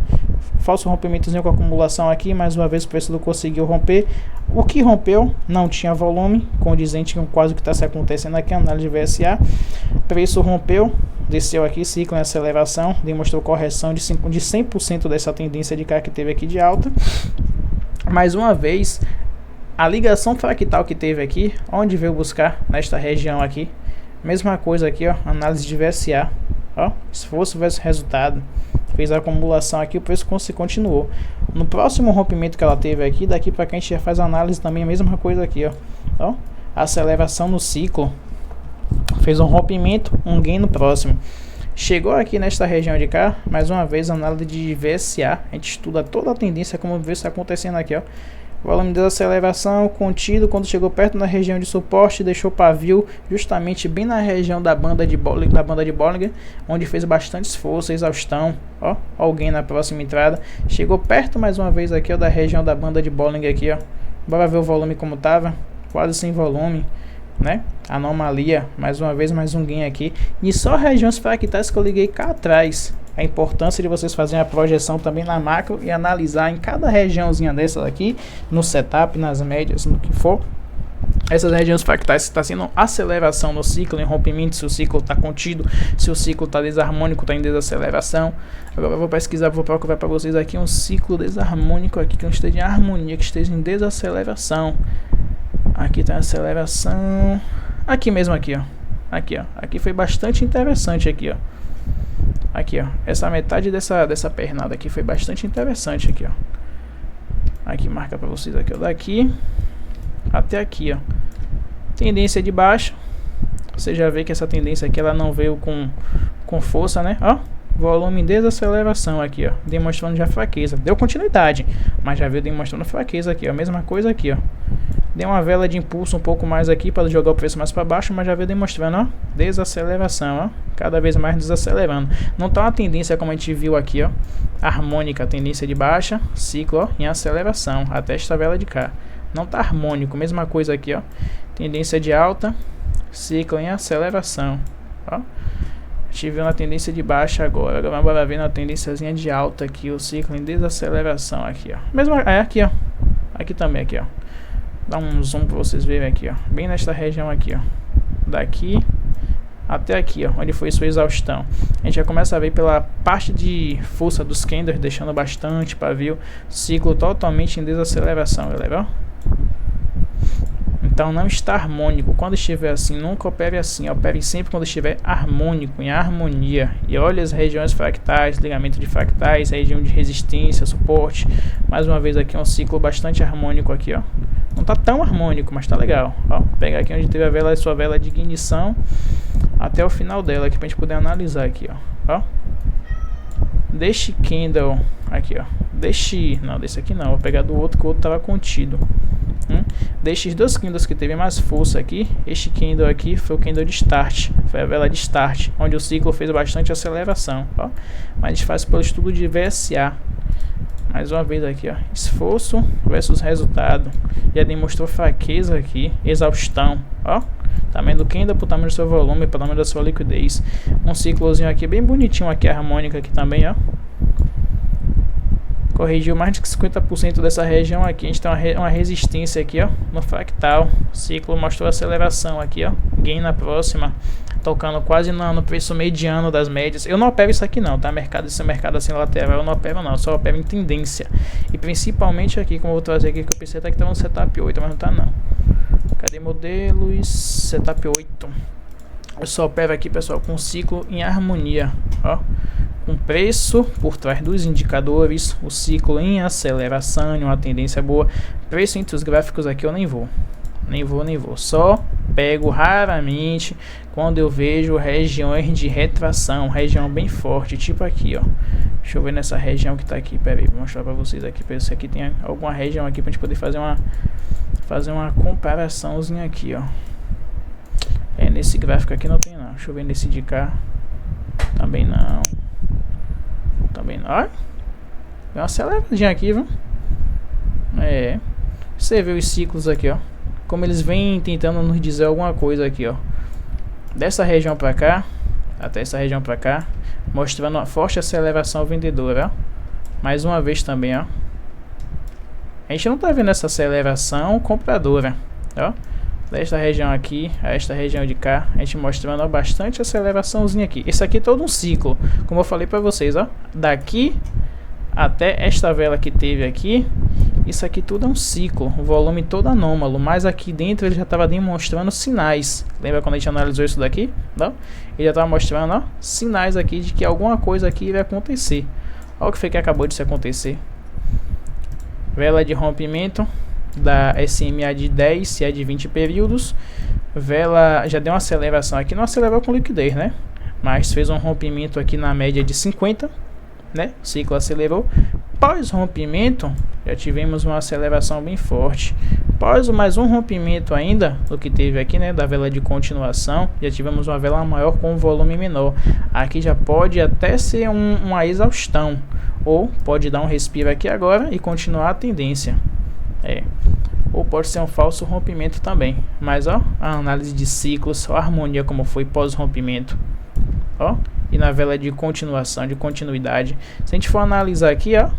falso rompimentozinho com acumulação aqui, mais uma vez o preço não conseguiu romper. O que rompeu não tinha volume, condizente com quase o que está se acontecendo aqui, análise de VSA. Preço rompeu, desceu aqui, ciclo em aceleração, demonstrou correção de 100% dessa tendência de cá que teve aqui de alta. Mais uma vez, a ligação fractal que teve aqui, onde veio buscar nesta região aqui, mesma coisa aqui, ó, análise de VSA, ó, esforço versus resultado, fez a acumulação aqui, o preço continuou. No próximo rompimento que ela teve aqui, daqui para cá a gente já faz a análise também, a mesma coisa aqui, ó, aceleração no ciclo, fez um rompimento, um gain no próximo. Chegou aqui nesta região de cá, mais uma vez análise de VSA, a gente estuda toda a tendência, como vê está acontecendo aqui, ó. Volume de desaceleração contido quando chegou perto na região de suporte, deixou pavio justamente bem na região da banda de Bollinger, onde fez bastante esforço, exaustão, ó, alguém na próxima entrada, chegou perto mais uma vez aqui, ó, da região da banda de Bollinger aqui, ó. Bora ver o volume como tava, quase sem volume, né? Anomalia, mais uma vez mais um gain aqui, e só regiões fractais que eu liguei cá atrás. A importância de vocês fazerem a projeção também na macro e analisar em cada regiãozinha dessas aqui, no setup, nas médias, no que for, essas regiões fractais está sendo aceleração no ciclo, em rompimento, se o ciclo está contido, se o ciclo está desarmônico, está em desaceleração. Agora eu vou pesquisar, vou procurar para vocês aqui um ciclo desarmônico aqui, que não esteja em harmonia, que esteja em desaceleração. Aqui está a aceleração, aqui mesmo aqui, ó. Aqui, ó. Aqui foi bastante interessante aqui, ó. Aqui, ó, essa metade dessa pernada aqui foi bastante interessante aqui, ó. Aqui marca para vocês aqui, ó, daqui até aqui, ó. Tendência de baixa. Você já vê que essa tendência aqui ela não veio com força, né? Ó, volume em desaceleração aqui, ó, demonstrando já fraqueza. Deu continuidade, mas já veio demonstrando fraqueza aqui, ó. Mesma coisa aqui, ó. Deu uma vela de impulso um pouco mais aqui para jogar o preço mais para baixo, mas já veio demonstrando, ó, desaceleração, ó, cada vez mais desacelerando. Não tá uma tendência como a gente viu aqui, ó, harmônica, tendência de baixa, ciclo, ó, em aceleração, até esta vela de cá. Não tá harmônico, mesma coisa aqui, ó, tendência de alta, ciclo em aceleração, ó. A gente viu na tendência de baixa agora vamos ver na tendênciazinha de alta aqui, o ciclo em desaceleração aqui, ó. Mesma, aqui, ó, aqui também, aqui, ó. Dá um zoom para vocês verem aqui, ó, bem nesta região aqui, ó, daqui até aqui, ó, onde foi sua exaustão. A gente já começa a ver pela parte de força dos candles, deixando bastante pavio, ciclo totalmente em desaceleração, galera, ó. Então não está harmônico. Quando estiver assim, nunca opere assim. Opere sempre quando estiver harmônico, em harmonia. E olha as regiões fractais, ligamento de fractais, região de resistência, suporte. Mais uma vez aqui um ciclo bastante harmônico aqui, ó. Não tá tão harmônico, mas tá legal. Ó, pegar aqui onde teve a vela, sua vela de ignição, até o final dela aqui pra gente poder analisar aqui, ó. Deste candle aqui, ó. Não, desse aqui não. Vou pegar do outro, que o outro tava contido. Destes dois candles que teve mais força aqui, este candle aqui foi o candle de start, foi a vela de start, onde o ciclo fez bastante aceleração, ó. Mas a gente faz pelo estudo de VSA. Mais uma vez aqui, ó, esforço versus resultado. Já demonstrou fraqueza aqui, exaustão, ó. Tamanho do candle pro tamanho do seu volume, pro tamanho da sua liquidez. Um ciclozinho aqui bem bonitinho aqui, harmônica aqui também, ó. Corrigiu mais de 50% dessa região aqui. A gente tem uma resistência aqui, ó, no fractal. O ciclo mostrou aceleração aqui, ó. Gain na próxima, tocando quase no preço mediano das médias. Eu não opero isso aqui não, tá? Esse mercado assim lateral eu não opero não, eu só opero em tendência. E principalmente aqui, como eu vou trazer aqui, que eu pensei até que estava no setup 8, mas não tá não. Cadê modelos? Setup 8. Eu só opero aqui, pessoal, com ciclo em harmonia, ó. Com preço por trás dos indicadores, o ciclo em aceleração, uma tendência boa. Preço entre os gráficos aqui eu nem vou. Só pego raramente quando eu vejo regiões de retração, região bem forte, tipo aqui, ó. Deixa eu ver nessa região que tá aqui, pera aí, vou mostrar pra vocês aqui, pra ver se aqui tem alguma região aqui pra gente poder fazer uma comparaçãozinha aqui, ó. Nesse gráfico aqui não tem não, deixa eu ver nesse de cá, também não. Ó, deu uma aceleradinha aqui, viu? Você vê os ciclos aqui, ó, como eles vêm tentando nos dizer alguma coisa aqui, ó, dessa região pra cá até essa região pra cá, mostrando uma forte aceleração vendedora, ó. Mais uma vez também, ó, a gente não tá vendo essa aceleração compradora, ó, desta região aqui a esta região de cá, a gente mostrando, ó, bastante aceleraçãozinha aqui. Esse aqui é todo um ciclo, como eu falei para vocês, ó, daqui até esta vela que teve aqui, isso aqui tudo é um ciclo, o volume todo anômalo, mas aqui dentro ele já estava demonstrando sinais. Lembra quando a gente analisou isso daqui? Não? Ele já estava mostrando, ó, sinais aqui de que alguma coisa aqui iria acontecer. Olha o que foi que acabou de se acontecer. Vela de rompimento da SMA de 10 e a de 20 períodos. Vela já deu uma aceleração aqui, não acelerou com liquidez, né? mas fez um rompimento aqui na média de 50, né? O ciclo acelerou. Pós rompimento, já tivemos uma aceleração bem forte. Após mais um rompimento ainda, do que teve aqui, né, da vela de continuação, já tivemos uma vela maior com um volume menor. Aqui já pode até ser uma exaustão, ou pode dar um respiro aqui agora e continuar a tendência. Ou pode ser um falso rompimento também. Mas ó, a análise de ciclos, a harmonia como foi pós rompimento, ó, e na vela de continuação, de continuidade. Se a gente for analisar aqui, ó,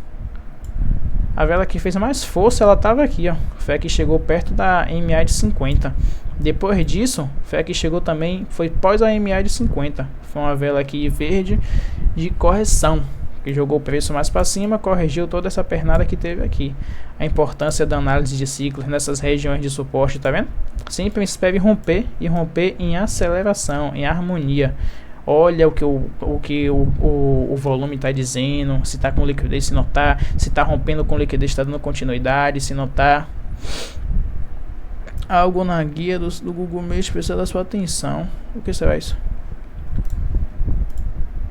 a vela que fez mais força, ela estava aqui, ó. Foi a que chegou perto da MA de 50. Depois disso, foi a que chegou também, foi pós a MA de 50. Foi uma vela aqui verde de correção, que jogou o preço mais para cima, corrigiu toda essa pernada que teve aqui. A importância da análise de ciclos nessas regiões de suporte, tá vendo? Sempre espere romper e romper em aceleração, em harmonia. Olha o que o volume está dizendo, se está com liquidez, se não está, se está rompendo com liquidez, está dando continuidade, se não está. Algo na guia do Google Meet precisa da sua atenção. O que será isso?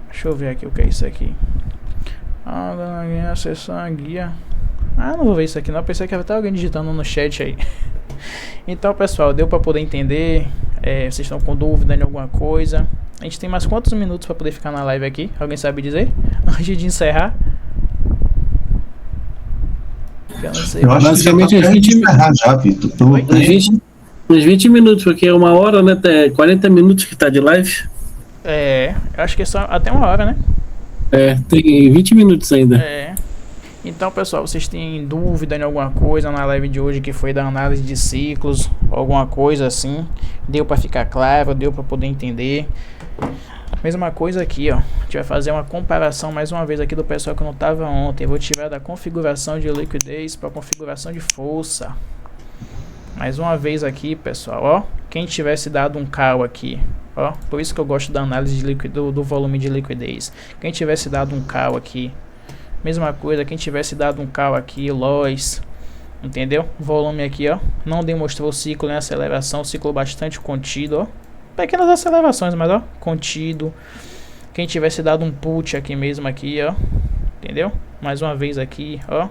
Deixa eu ver aqui o que é isso aqui. Algo na guia, acessar a guia. Não vou ver isso aqui não, pensei que ia estar alguém digitando no chat aí. Então pessoal, deu para poder entender? Vocês estão com dúvida em alguma coisa? A gente tem mais quantos minutos para poder ficar na live aqui? Alguém sabe dizer? Antes de encerrar? Eu não sei. Basicamente a gente encerrar já, Vitor. Uns 20 minutos, porque é 1 hora, né? 40 minutos que tá de live. Eu acho que é só até 1 hora, né? Tem 20 minutos ainda. Então, pessoal, vocês têm dúvida em alguma coisa na live de hoje que foi da análise de ciclos, alguma coisa assim? Deu para ficar claro, deu para poder entender? Mesma coisa aqui, ó. A gente vai fazer uma comparação mais uma vez aqui do pessoal que não estava ontem. Eu vou tirar da configuração de liquidez para configuração de força. Mais uma vez aqui, pessoal, ó. Quem tivesse dado um call aqui, ó. Por isso que eu gosto da análise do volume de liquidez. Quem tivesse dado um call aqui, mesma coisa, quem tivesse dado um call aqui, Lois, entendeu? O volume aqui, ó, não demonstrou ciclo em aceleração, ciclo bastante contido, ó. Pequenas acelerações, mas ó, contido. Quem tivesse dado um put aqui mesmo aqui, ó, entendeu? Mais uma vez aqui, ó.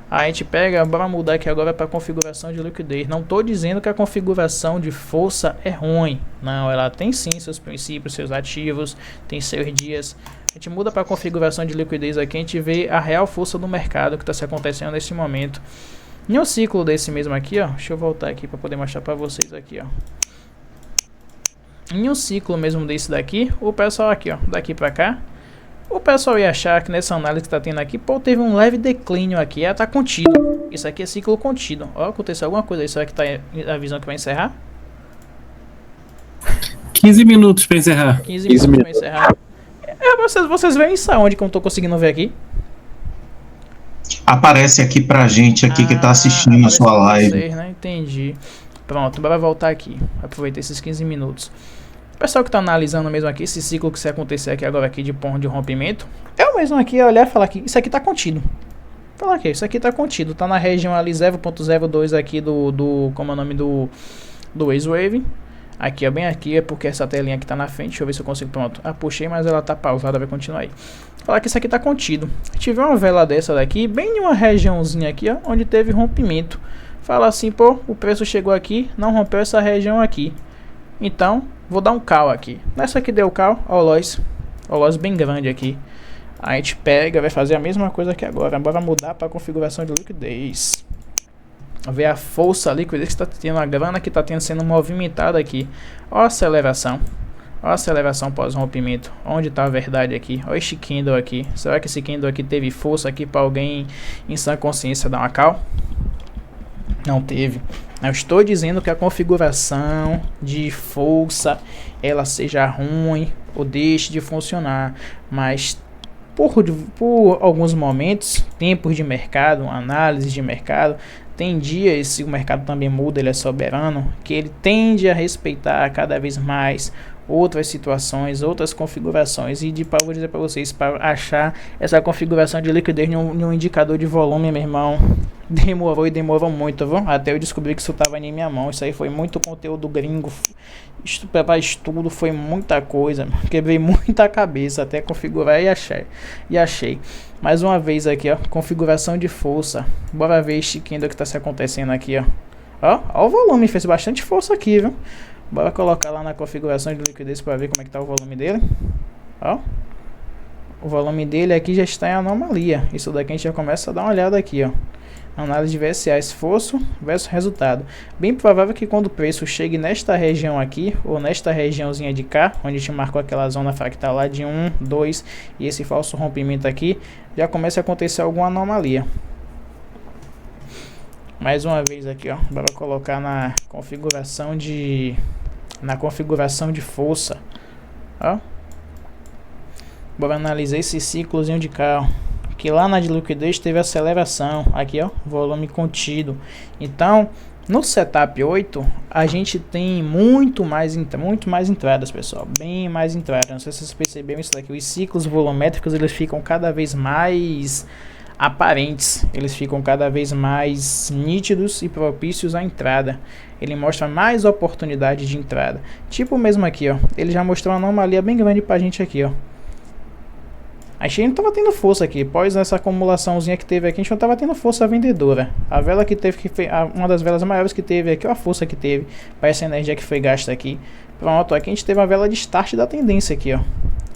A gente pega, bora mudar aqui agora para configuração de liquidez. Não tô dizendo que a configuração de força é ruim. Não, ela tem sim seus princípios, seus ativos, tem seus dias. A gente muda para a configuração de liquidez aqui, a gente vê a real força do mercado que está se acontecendo nesse momento. Em um ciclo desse mesmo aqui, ó, deixa eu voltar aqui para poder mostrar para vocês aqui, ó. Em um ciclo mesmo desse daqui, o pessoal aqui, ó, daqui para cá, o pessoal ia achar que nessa análise que está tendo aqui, pô, teve um leve declínio aqui, tá contido. Isso aqui é ciclo contido. Ó, aconteceu alguma coisa aí, será que tá a visão que vai encerrar? 15 minutos para encerrar. 15 minutos para encerrar. Vocês veem isso aonde que eu não tô conseguindo ver aqui? Aparece aqui pra gente aqui que tá assistindo a sua live. Vocês, né? Entendi. Pronto, bora voltar aqui. Aproveitar esses 15 minutos. O pessoal que tá analisando mesmo aqui, esse ciclo que se acontecer aqui agora aqui de ponto de rompimento, eu mesmo aqui olhar e falar que isso aqui tá contido. Falar que isso aqui tá contido, tá na região ali 0.02 aqui como é o nome do X-Wave. Aqui, ó, bem aqui, é porque essa telinha aqui tá na frente. Deixa eu ver se eu consigo, pronto. Puxei, mas ela tá pausada, vai continuar aí. Falar que isso aqui tá contido. Tiver uma vela dessa daqui, bem em uma regiãozinha aqui, ó, onde teve rompimento. Fala assim, pô, o preço chegou aqui, não rompeu essa região aqui. Então, vou dar um call aqui. Nessa aqui deu call, ó o loss bem grande aqui. A gente pega, vai fazer a mesma coisa aqui agora. Bora mudar para configuração de liquidez. Ver a força liquidez que está tendo, a grana que está sendo movimentada aqui. Ó a aceleração. Ó a aceleração pós-rompimento. Onde está a verdade aqui? Ó este candle aqui. Será que esse candle aqui teve força aqui para alguém em sã consciência dar uma call? Não teve. Eu estou dizendo que a configuração de força ela seja ruim ou deixe de funcionar, mas por alguns momentos, tempos de mercado, análise de mercado, tem dias, se o mercado também muda, ele é soberano, que ele tende a respeitar cada vez mais outras situações, outras configurações. E vou dizer para vocês, para achar essa configuração de liquidez em um indicador de volume, meu irmão, demorou muito, viu? Até eu descobri que isso estava em minha mão. Isso aí foi muito conteúdo gringo, para estudo, foi muita coisa, quebrei muita cabeça até configurar e achei. Mais uma vez aqui, ó, configuração de força. Bora ver este candle que está se acontecendo aqui, ó. Ó o volume, fez bastante força aqui, viu? Bora colocar lá na configuração de liquidez para ver como é que tá o volume dele. Ó, o volume dele aqui já está em anomalia. Isso daqui a gente já começa a dar uma olhada aqui, ó. Análise de VSA, esforço versus resultado. Bem provável que quando o preço chegue nesta região aqui, ou nesta regiãozinha de cá, onde a gente marcou aquela zona fractal lá de 1, 2 e esse falso rompimento aqui, já começa a acontecer alguma anomalia. Mais uma vez aqui, ó, bora colocar na configuração de força, ó. Bora analisar esse ciclozinho de cá, ó, que lá na de liquidez teve aceleração, aqui ó, volume contido. Então, no setup 8, a gente tem muito mais entradas, pessoal, bem mais entradas. Não sei se vocês perceberam isso daqui, os ciclos volumétricos eles ficam cada vez mais aparentes, eles ficam cada vez mais nítidos e propícios à entrada. Ele mostra mais oportunidade de entrada. Tipo mesmo aqui, ó, ele já mostrou uma anomalia bem grande pra gente aqui, ó. A gente não tava tendo força aqui, após essa acumulaçãozinha que teve aqui, a gente não tava tendo força vendedora. A vela que teve, uma das velas maiores que teve aqui, ó, a força que teve para essa energia que foi gasta aqui. Pronto, aqui a gente teve uma vela de start da tendência aqui, ó.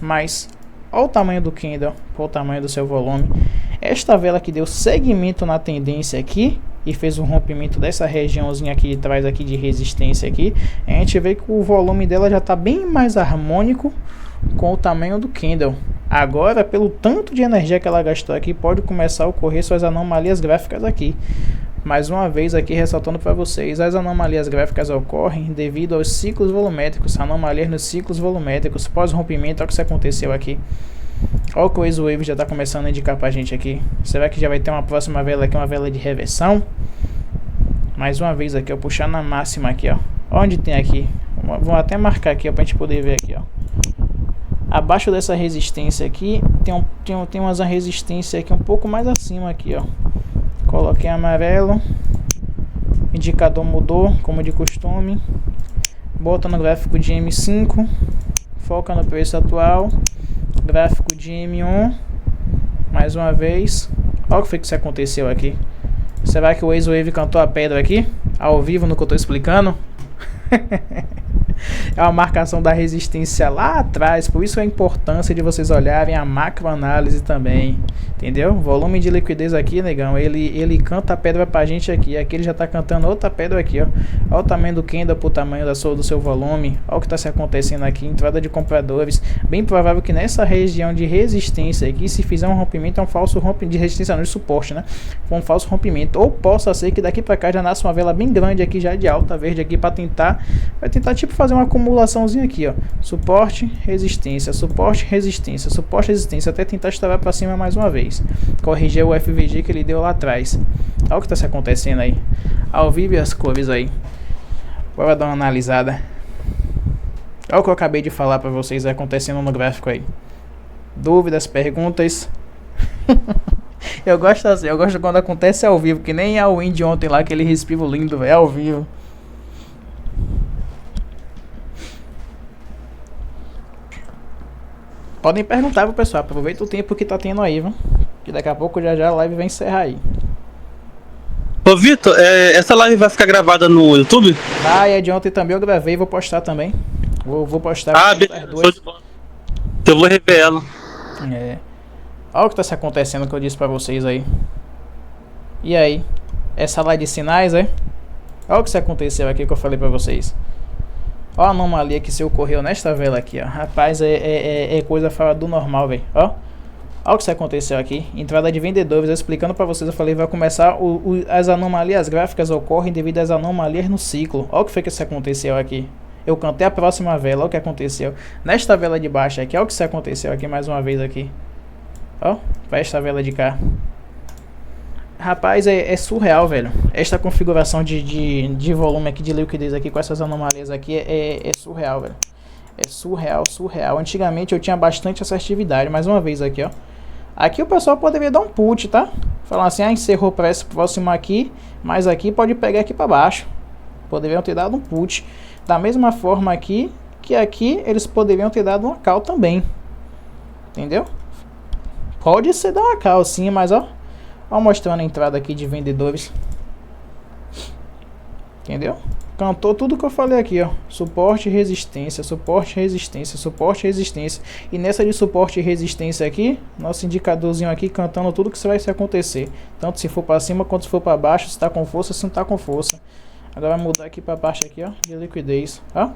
Mas, olha o tamanho do candle, olha o tamanho do seu volume. Esta vela que deu segmento na tendência aqui e fez um rompimento dessa regiãozinha aqui de trás aqui de resistência aqui, a gente vê que o volume dela já está bem mais harmônico com o tamanho do candle. Agora, pelo tanto de energia que ela gastou aqui, pode começar a ocorrer suas anomalias gráficas aqui. Mais uma vez aqui ressaltando para vocês, as anomalias gráficas ocorrem devido aos ciclos volumétricos, anomalias nos ciclos volumétricos, pós-rompimento, olha o que isso aconteceu aqui. Olha o que o X-Wave já está começando a indicar para a gente aqui. Será que já vai ter uma próxima vela aqui, uma vela de reversão? Mais uma vez aqui, ó, puxar na máxima aqui, ó. Onde tem aqui? Vou até marcar aqui, ó, para a gente poder ver aqui, ó. Abaixo dessa resistência aqui, tem umas resistência aqui um pouco mais acima aqui, ó. Coloquei amarelo. Indicador mudou, como de costume. Bota no gráfico de M5. Foca no preço atual. Gráfico de M1. Mais uma vez. Olha o que foi que isso aconteceu aqui. Será que o X-Wave cantou a pedra aqui? Ao vivo no que eu estou explicando? É uma marcação da resistência lá atrás. Por isso a importância de vocês olharem a macroanálise também. Entendeu? Volume de liquidez aqui, negão, ele canta a pedra pra gente aqui. Aqui ele já tá cantando outra pedra aqui, ó. Olha o tamanho do candle pro tamanho do seu volume. Olha o que tá se acontecendo aqui. Entrada de compradores. Bem provável que nessa região de resistência aqui, se fizer um rompimento, é um falso rompimento de resistência, não de suporte, né? Um falso rompimento. Ou possa ser que daqui pra cá já nasça uma vela bem grande aqui, já de alta verde aqui, pra tentar. Vai tentar tipo fazer uma acumulaçãozinha aqui, ó. Suporte, resistência, suporte, resistência, suporte, resistência, até tentar estourar para cima mais uma vez. Corrigir o FVG que ele deu lá atrás. Olha o que está se acontecendo aí. Ao vivo e as cores aí. Bora dar uma analisada. Olha o que eu acabei de falar para vocês acontecendo no gráfico aí. Dúvidas, perguntas? Eu gosto assim, eu gosto quando acontece ao vivo, que nem a Win de ontem lá, aquele respiro lindo, é ao vivo. Podem perguntar pro pessoal, aproveita o tempo que tá tendo aí, viu? Que daqui a pouco já a live vai encerrar aí. Ô Vitor, essa live vai ficar gravada no YouTube? Ah, é de ontem também eu gravei e vou postar também. Vou postar. Ah, beleza, eu vou rever ela. É. Olha o que tá se acontecendo que eu disse pra vocês aí. E aí? Essa live de sinais, é? Olha o que se aconteceu aqui que eu falei pra vocês. Olha a anomalia que se ocorreu nesta vela aqui, ó. Rapaz, é coisa fora do normal, velho. Ó. Olha o que aconteceu aqui. Entrada de vendedores. Eu explicando pra vocês, eu falei, vai começar as anomalias gráficas ocorrem devido às anomalias no ciclo. Olha o que foi que isso aconteceu aqui. Eu cantei a próxima vela, olha o que aconteceu. Nesta vela de baixo aqui, olha o que isso aconteceu aqui mais uma vez aqui. Ó, para esta vela de cá. Rapaz, é surreal, velho. Esta configuração de volume aqui, de liquidez aqui, com essas anomalias aqui, é surreal, velho. É surreal, surreal. Antigamente eu tinha bastante assertividade. Mais uma vez aqui, ó. Aqui o pessoal poderia dar um put, tá? Falar assim, encerrou para esse próximo aqui, mas aqui pode pegar aqui para baixo. Poderiam ter dado um put. Da mesma forma aqui, que aqui eles poderiam ter dado uma call também. Entendeu? Pode ser dar uma call sim, mas ó mostrando a entrada aqui de vendedores. Entendeu? Cantou tudo que eu falei aqui, ó. Suporte e resistência, suporte e resistência, suporte e resistência. E nessa de suporte e resistência aqui, nosso indicadorzinho aqui cantando tudo que vai se acontecer. Tanto se for para cima quanto se for para baixo, se tá com força, se não tá com força. Agora vai mudar aqui para a parte aqui, ó, de liquidez, ó.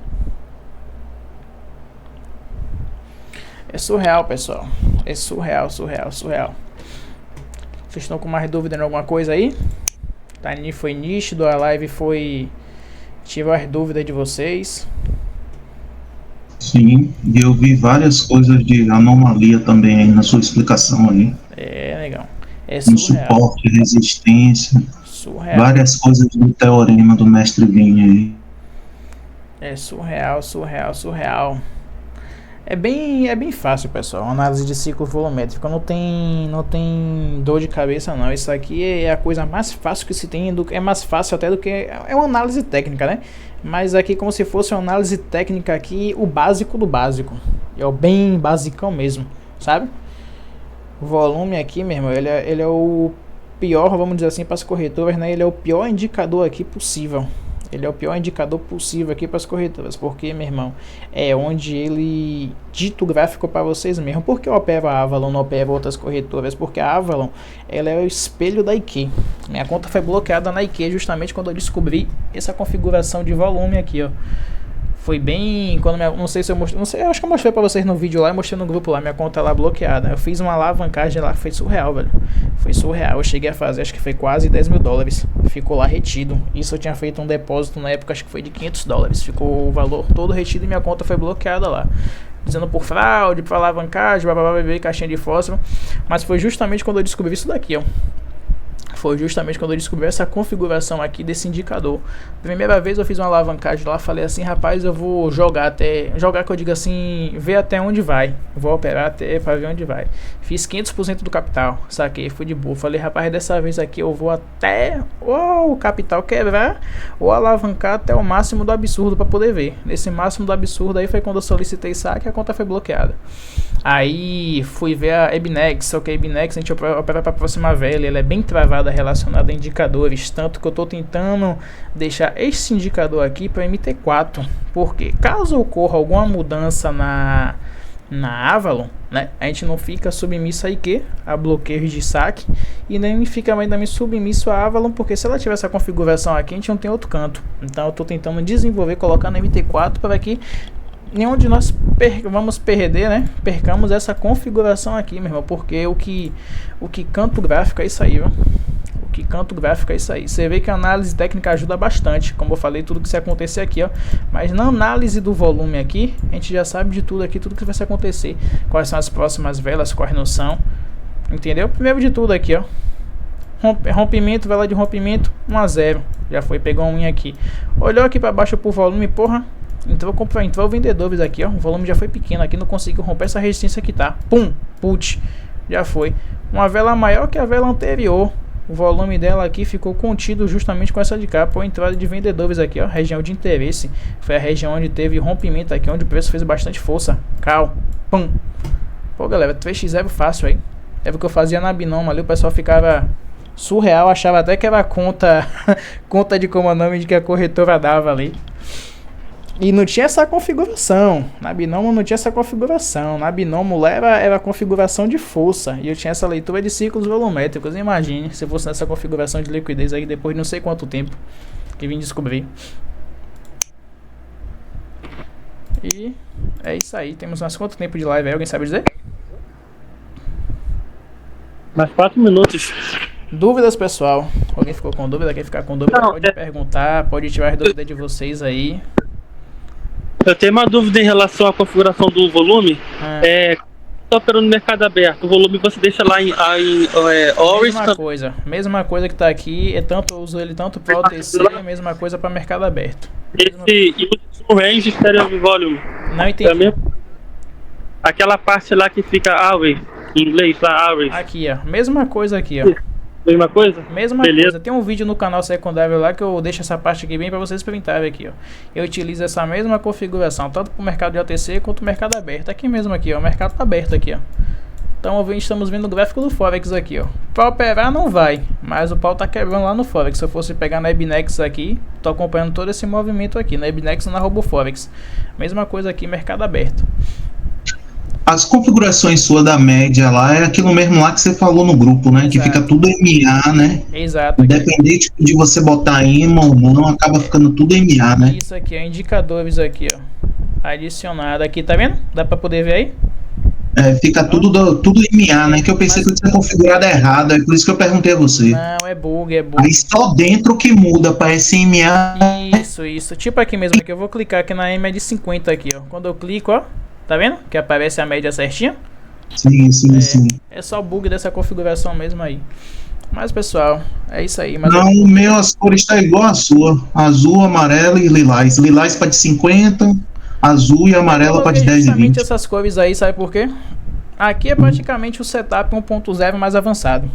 É surreal, pessoal. É surreal, surreal, surreal. Vocês estão com mais dúvida em alguma coisa aí? Tá, foi nítido, a live foi... Tive as dúvidas de vocês. Sim, e eu vi várias coisas de anomalia também aí na sua explicação aí. É, legal. É surreal. Suporte, resistência, surreal. Várias coisas do teorema do mestre Vini aí. É surreal, surreal, surreal. É bem fácil, pessoal. Análise de ciclo volumétrico não tem dor de cabeça, não. Isso aqui é a coisa mais fácil que se tem. É mais fácil até do que... É uma análise técnica, né? Mas aqui como se fosse uma análise técnica aqui, o básico do básico. É o bem basicão mesmo, sabe? O volume aqui, meu irmão, ele é o pior, vamos dizer assim, para as corretoras, né? Ele é o pior indicador aqui possível. Ele é o pior indicador possível aqui para as corretoras, porque, meu irmão, é onde ele dita o gráfico para vocês mesmo. Por que eu opero a Avalon, não opero outras corretoras? Porque a Avalon, ela é o espelho da IK. Minha conta foi bloqueada na IK justamente quando eu descobri essa configuração de volume aqui, ó. Foi bem, quando não sei se eu mostrei, não sei, eu acho que eu mostrei pra vocês no vídeo lá, eu mostrei no grupo lá, minha conta lá bloqueada. Eu fiz uma alavancagem lá, foi surreal, velho. Foi surreal, eu cheguei a fazer, acho que foi quase 10 mil dólares. Ficou lá retido. Isso eu tinha feito um depósito na época, acho que foi de 500 dólares. Ficou o valor todo retido e minha conta foi bloqueada lá. Dizendo por fraude, por alavancagem, caixinha de fósforo. Mas foi justamente quando eu descobri isso daqui, ó. Foi justamente quando eu descobri essa configuração aqui desse indicador. Primeira vez eu fiz uma alavancagem lá, falei assim, rapaz, eu vou jogar até... Jogar que eu digo assim, ver até onde vai. Vou operar até para ver onde vai. Fiz 500% do capital, saquei, fui de boa. Falei, rapaz, dessa vez aqui eu vou até o capital quebrar ou alavancar até o máximo do absurdo para poder ver. Nesse máximo do absurdo aí foi quando eu solicitei saque e a conta foi bloqueada. Aí fui ver a Ebnex, só que a Ebnex a gente opera para a próxima velha, ela é bem travada relacionada a indicadores, tanto que eu estou tentando deixar esse indicador aqui para MT4, porque caso ocorra alguma mudança na Avalon, né, a gente não fica submisso a IK, a bloqueios de saque, e nem fica mais também submisso a Avalon, porque se ela tiver essa configuração aqui, a gente não tem outro canto. Então eu estou tentando desenvolver, colocar no MT4 para que nenhum de nós vamos perder, né? Percamos essa configuração aqui, meu irmão, porque o que canta o gráfico é isso aí, viu? O que canta o gráfico é isso aí. Você vê que a análise técnica ajuda bastante, como eu falei, tudo que se acontecer aqui, ó. Mas na análise do volume aqui, a gente já sabe de tudo aqui, tudo que vai se acontecer. Quais são as próximas velas, quais não são. Entendeu? Primeiro de tudo aqui, ó. Rompimento, vela de rompimento, 1 a 0. Já foi, pegou um aqui. Olhou aqui para baixo pro volume, porra. Entrou vendedores aqui, ó. O volume já foi pequeno aqui, não conseguiu romper essa resistência que tá. Pum, put, já foi. Uma vela maior que a vela anterior. O volume dela aqui ficou contido justamente com essa de cá, por entrada de vendedores aqui, ó. Região de interesse. Foi a região onde teve rompimento aqui, onde o preço fez bastante força. Cal, pum. Pô, galera, 3x0 fácil aí. É o que eu fazia na Binomo ali, o pessoal ficava surreal, achava até que era conta de como nome de que a corretora dava ali. E não tinha essa configuração. Na Binomo não tinha essa configuração. Na Binomo lá era configuração de força. E eu tinha essa leitura de ciclos volumétricos. Imagine se fosse nessa configuração de liquidez aí depois de não sei quanto tempo que vim descobrir. E é isso aí. Temos mais quanto tempo de live aí? Alguém sabe dizer? Mais 4 minutos. Dúvidas, pessoal? Alguém ficou com dúvida? Quer ficar com dúvida? Não, pode perguntar. Pode tirar as dúvidas de vocês aí. Eu tenho uma dúvida em relação à configuração do volume. Estou operando no mercado aberto. O volume você deixa lá em Oris. Mesma coisa que está aqui. Eu uso ele tanto para OTC, mesma coisa para mercado aberto. E o range stereo volume. Não entendi. Aquela parte lá que fica always, em inglês lá, always. Aqui, ó. Mesma coisa aqui, ó. Mesma coisa? Mesma Beleza. coisa. Tem um vídeo no canal secundário lá que eu deixo essa parte aqui bem para vocês printarem aqui, ó. Eu utilizo essa mesma configuração, tanto para o mercado de OTC quanto o mercado aberto. Aqui mesmo aqui, ó. O mercado tá aberto aqui, ó. Então estamos vendo o gráfico do Forex aqui, ó. Para operar não vai, mas o pau tá quebrando lá no Forex. Se eu fosse pegar na Ebinex aqui, tô acompanhando todo esse movimento aqui, na Ebinex e na RoboForex. Mesma coisa aqui, mercado aberto. As configurações sua da média lá é aquilo mesmo lá que você falou no grupo, né? Exato. Que fica tudo MA, né? Exato. Independente de você botar EMA ou não, acaba ficando tudo MA, né? Isso aqui, ó, indicadores aqui, ó. Adicionado aqui, tá vendo? Dá pra poder ver aí? É, fica tudo MA, né? Que eu pensei que eu tinha configurado errado, é por isso que eu perguntei a você. Não, é bug, é bug. Aí só dentro que muda para SMA. Isso. Tipo aqui mesmo, aqui eu vou clicar aqui na EMA de 50 aqui, ó. Quando eu clico, ó, tá vendo? Que aparece a média certinha. Sim. É só bug dessa configuração mesmo aí. Mas pessoal, é isso aí. Mas não, o meu as cores tá igual a sua. Azul, amarelo e lilás. Lilás para de 50, azul e amarelo para de 10 e 20. Essas cores aí, sabe por quê? Aqui é praticamente o setup 1.0 mais avançado.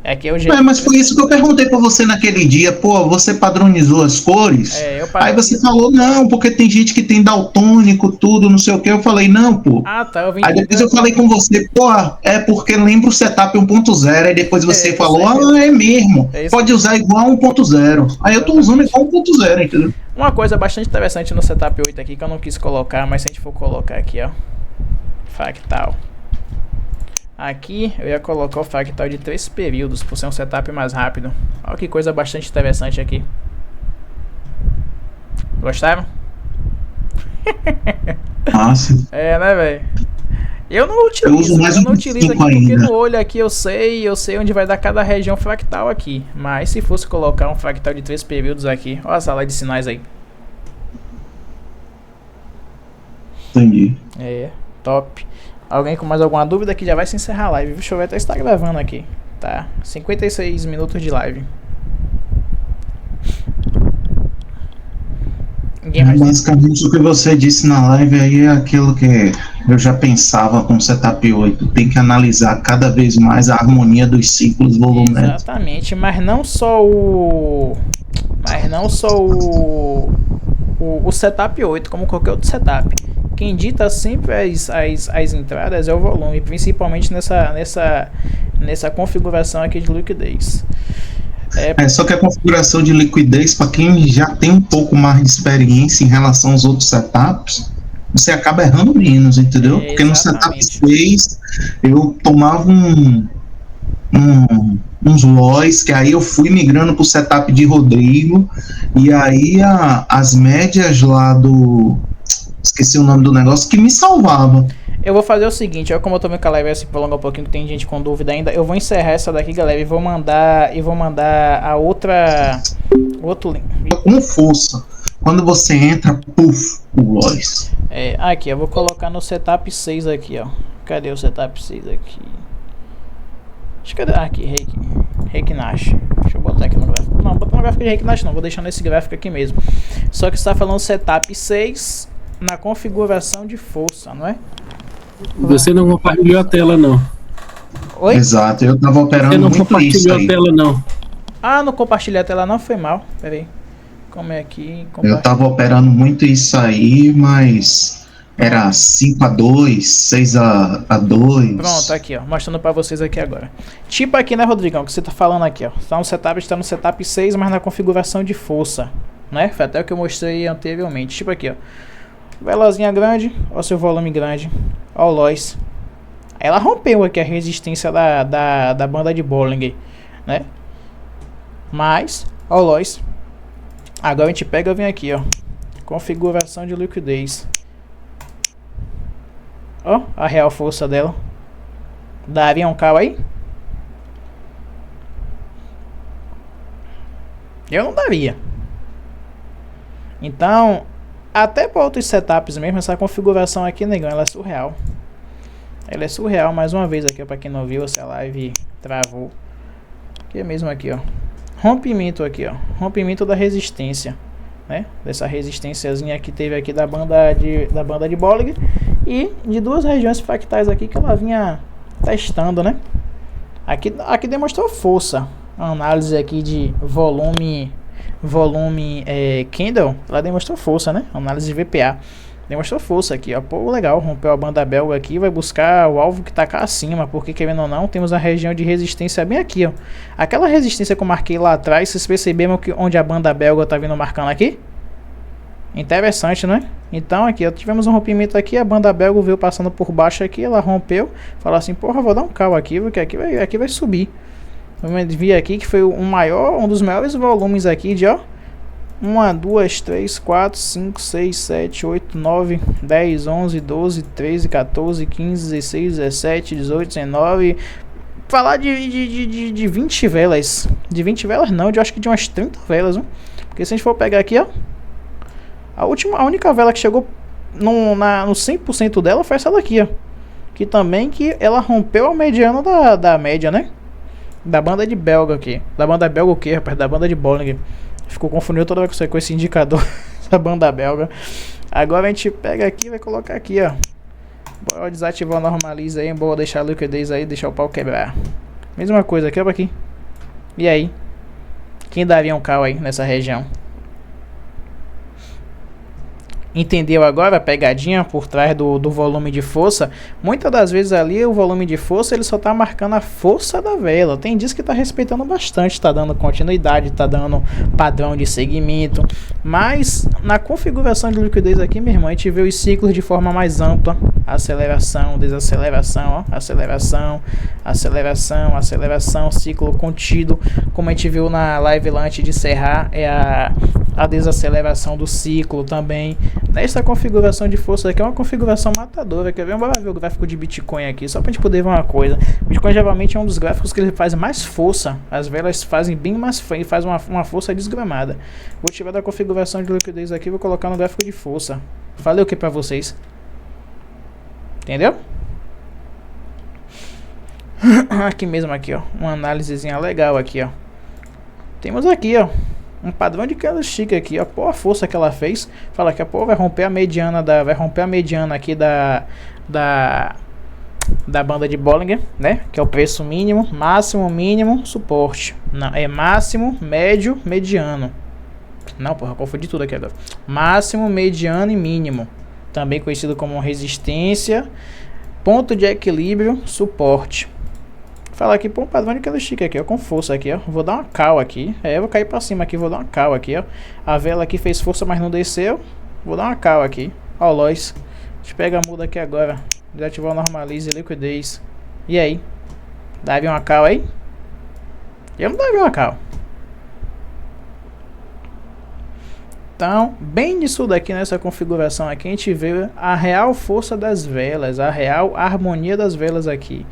Aqui é o jeito. Mas foi isso que eu perguntei pra você naquele dia. Pô, você padronizou as cores? Aí você falou, não, porque tem gente que tem daltônico, tudo, não sei o que. Eu falei, não, pô. Tá. Aí depois eu falei com você, pô, é porque lembra o setup 1.0. Aí depois você falou, é mesmo. Pode usar igual a 1.0. Aí eu tô usando igual a 1.0, entendeu? Uma coisa bastante interessante no setup 8 aqui, que eu não quis colocar, mas se a gente for colocar aqui, ó. Fractal. Aqui eu ia colocar o fractal de 3 períodos, por ser um setup mais rápido. Olha que coisa bastante interessante aqui. Gostaram? Nossa. É, né, velho? Eu não utilizo aqui porque no olho aqui eu sei onde vai dar cada região fractal aqui. Mas se fosse colocar um fractal de 3 períodos aqui, olha a sala de sinais aí. Entendi. É, top. Alguém com mais alguma dúvida que já vai se encerrar a live. Deixa eu ver, até está gravando aqui. Tá, 56 minutos de live. Basicamente o que você disse na live aí é aquilo que eu já pensava com o setup 8. Tem que analisar cada vez mais a harmonia dos ciclos volumétricos. Exatamente, mas não só o setup 8, como qualquer outro setup. Quem dita sempre as entradas é o volume, principalmente nessa configuração aqui de liquidez. Só que a configuração de liquidez, para quem já tem um pouco mais de experiência em relação aos outros setups, você acaba errando menos, entendeu? Porque no setup 6 eu tomava uns loss, que aí eu fui migrando pro setup de Rodrigo, e aí as médias lá esqueci o nome do negócio, que me salvava. Eu vou fazer o seguinte, como eu tô vendo que a live vai se prolongar um pouquinho, que tem gente com dúvida ainda, eu vou encerrar essa daqui, galera, e vou mandar a outro link. Com força. Quando você entra, puff, o loss. Aqui, eu vou colocar no setup 6 aqui, ó. Cadê o setup 6 aqui? Acho que aqui, Reiki Nash. Deixa eu botar aqui no gráfico. Não, botar no gráfico de Reiki Nash não, vou deixar nesse gráfico aqui mesmo. Só que você tá falando setup 6 na configuração de força, não é? Você não compartilhou a tela, não. Oi? Exato, eu tava operando muito isso aí. Você não compartilhou a tela, não. Não compartilhei a tela não, foi mal. Pera aí. Como é aqui? Eu tava operando muito isso aí, mas era 5-2, 6-2. Pronto, aqui, ó. Mostrando pra vocês aqui agora. Tipo aqui, né, Rodrigão? Que você tá falando aqui, ó. Está no setup 6, mas na configuração de força, né? Foi até o que eu mostrei anteriormente. Tipo aqui, ó. Velazinha grande, ó, seu volume grande, ó o loss. Ela rompeu aqui a resistência da banda de Bollinger, né? Mas, ó o loss. Agora a gente pega e vem aqui, ó. Configuração de liquidez. Ó, a real força dela. Daria um call aí? Eu não daria. Então, até para outros setups mesmo, essa configuração aqui, negão, ela é surreal. Ela é surreal, mais uma vez aqui, para quem não viu, essa live travou. Aqui mesmo aqui, ó. Rompimento aqui, ó. Rompimento da resistência. né? Dessa resistênciazinha que teve aqui da banda de Bollinger e de duas regiões fractais aqui que ela vinha testando, né? Aqui demonstrou força. A análise aqui de volume Kendall, ela demonstrou força, né? Análise de VPA. Demonstrou força aqui, ó. Pô, legal, rompeu a banda belga aqui, vai buscar o alvo que tá cá acima, porque querendo ou não, temos a região de resistência bem aqui, ó. Aquela resistência que eu marquei lá atrás, vocês perceberam que onde a banda belga tá vindo marcando aqui? Interessante, né? Então aqui, ó, tivemos um rompimento aqui, a banda belga veio passando por baixo aqui, ela rompeu, falou assim, porra, vou dar um call aqui, porque aqui vai subir. Vamos ver aqui que foi um dos maiores volumes aqui de, ó, 1, 2, 3, 4, 5, 6, 7, 8, 9, 10, 11, 12, 13, 14, 15, 16, 17, 18, 19. Falar de 20 velas. De 20 velas não, eu acho que de umas 30 velas, viu? Porque se a gente for pegar aqui, ó, a única vela que chegou no 100% dela foi essa daqui, ó. Que também ela rompeu a mediana da média, né? Da banda de belga aqui. Da banda belga o que, rapaz? Da banda de Bollinger. Ficou confundido toda vez com esse indicador da banda belga. Agora a gente pega aqui e vai colocar aqui, ó. Bora desativar o normalize aí. Bora deixar a liquidez aí, deixar o pau quebrar. Mesma coisa, quebra aqui. E aí? Quem daria um call aí nessa região? Entendeu agora a pegadinha por trás do volume de força? Muitas das vezes ali o volume de força ele só está marcando a força da vela. Tem dias que está respeitando bastante, está dando continuidade, está dando padrão de segmento. Mas na configuração de liquidez aqui, meu irmão, a gente vê os ciclos de forma mais ampla. Aceleração, desaceleração, ó, aceleração, aceleração, aceleração, ciclo contido. Como a gente viu na live lá antes de encerrar, é a desaceleração do ciclo também. Nessa configuração de força aqui é uma configuração matadora. Quer ver? Bora ver o gráfico de Bitcoin aqui, só pra gente poder ver uma coisa. Bitcoin geralmente é um dos gráficos que ele faz mais força. As velas fazem bem mais força, faz uma força desgramada. Vou tirar da configuração de liquidez aqui e vou colocar no gráfico de força. Falei o que pra vocês? Entendeu? Aqui mesmo aqui, ó, uma análisezinha legal aqui, ó. Temos aqui, ó, um padrão de candlestick aqui, ó. Pô, a força que ela fez. Fala que a pô vai romper a mediana aqui da banda de Bollinger, né? Que é o preço mínimo, máximo, mínimo, suporte. Não, é máximo, médio, mediano. Não, porra, confundi tudo aqui agora. Máximo, mediano e mínimo. Também conhecido como resistência, ponto de equilíbrio, suporte. Fala aqui, pô, um padrão de candlestick aqui, ó, com força aqui, ó. Vou dar uma call aqui. Eu vou cair pra cima aqui, vou dar uma call aqui, ó. A vela aqui fez força, mas não desceu. Vou dar uma call aqui. Ó, Lois. A gente pega a muda aqui agora. Desativar o normalize, liquidez. E aí? Daria uma call aí? Eu não daria uma call. Então, bem nisso daqui, nessa configuração aqui, a gente vê a real força das velas, a real harmonia das velas aqui.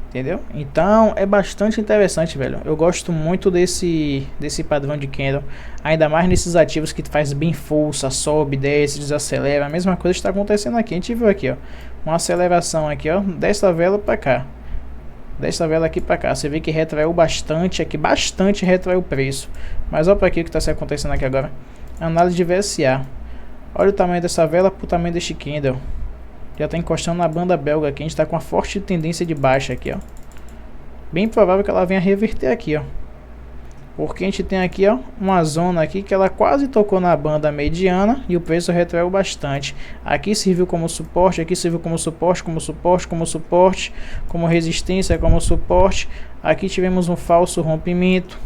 Entendeu? Então, é bastante interessante, velho. Eu gosto muito desse padrão de candle. Ainda mais nesses ativos que faz bem força, sobe, desce, desacelera. A mesma coisa está acontecendo aqui. A gente viu aqui, ó. Uma aceleração aqui, ó. Dessa vela para cá. Dessa vela aqui para cá. Você vê que retraiu bastante aqui. Bastante retraiu o preço. Mas olha para aqui o que está acontecendo aqui agora. Análise de VSA. Olha o tamanho dessa vela para o tamanho deste candle. Já está encostando na banda belga aqui. A gente está com uma forte tendência de baixa aqui, ó. Bem provável que ela venha reverter aqui, ó. Porque a gente tem aqui, ó, uma zona aqui que ela quase tocou na banda mediana e o preço retraiu bastante. Aqui serviu como suporte, aqui serviu como suporte, como resistência, como suporte. Aqui tivemos um falso rompimento.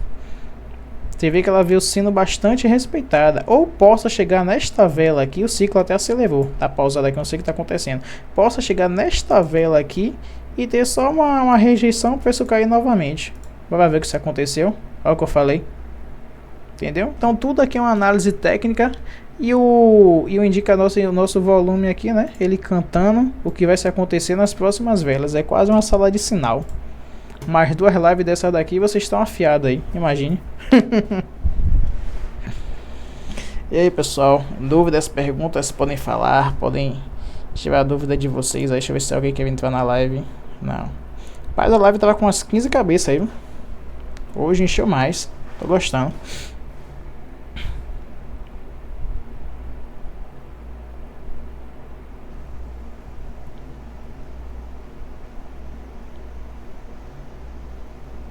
Você vê que ela veio sendo bastante respeitada. Ou possa chegar nesta vela aqui, o ciclo até acelerou. Tá pausado aqui, não sei o que está acontecendo. Possa chegar nesta vela aqui e ter só uma rejeição, o preço cair novamente. Bora ver o que isso aconteceu. Olha o que eu falei. Entendeu? Então tudo aqui é uma análise técnica. E o indicador, o nosso volume aqui, né? Ele cantando o que vai se acontecer nas próximas velas. É quase uma sala de sinal. Mais duas lives dessa daqui vocês estão afiados aí, imagine. E aí, pessoal, dúvidas, perguntas, podem falar, podem tirar dúvida de vocês aí. Deixa eu ver se alguém quer entrar na live. Não. Mas a live tava com umas 15 cabeças aí. Hoje encheu mais. Tô gostando.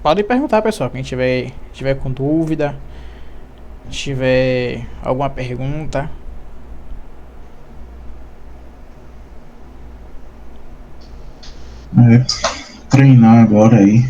Pode perguntar, pessoal, quem tiver com dúvida, tiver alguma pergunta. Treinar agora aí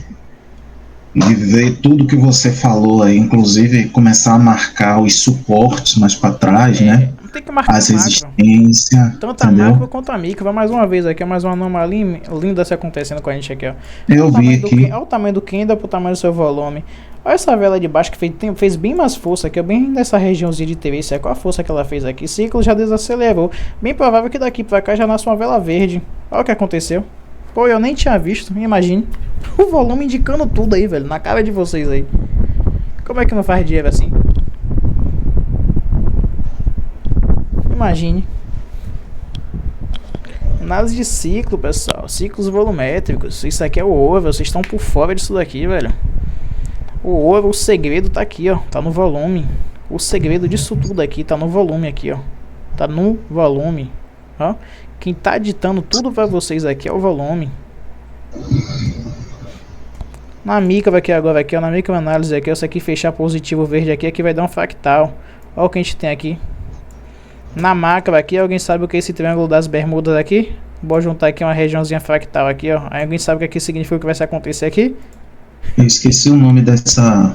e ver tudo que você falou aí, inclusive começar a marcar os suportes mais para trás, né? Tem que marcar as resistências, tanto a macro quanto a micro. Vai mais uma vez aqui, mais uma anomalia linda se acontecendo com a gente aqui, ó. Eu vi aqui. Olha o tamanho do candle pro tamanho do seu volume. Olha essa vela de baixo que fez bem mais força aqui, bem nessa regiãozinha de TV. Qual a força que ela fez aqui? Ciclo já desacelerou. Bem provável que daqui pra cá já nasce uma vela verde. Olha o que aconteceu. Pô, eu nem tinha visto, imagine. O volume indicando tudo aí, velho, na cara de vocês aí. Como é que não faz dinheiro assim? Imagine. Análise de ciclo, pessoal. Ciclos volumétricos. Isso aqui é o ouro. Vocês estão por fora disso daqui, velho. O ouro, o segredo tá aqui, ó. Tá no volume. O segredo disso tudo aqui tá no volume aqui, ó. Tá no volume. Ó. Quem tá ditando tudo pra vocês aqui é o volume. Na micro aqui agora, aqui, ó. Na microanálise aqui, ó. Se aqui fechar positivo verde aqui vai dar um fractal. Ó o que a gente tem aqui. Na macro aqui, alguém sabe o que é esse triângulo das bermudas aqui? Vou juntar aqui uma regiãozinha fractal aqui, ó. Aí alguém sabe o que aqui significa, o que vai se acontecer aqui? Eu esqueci o nome dessa...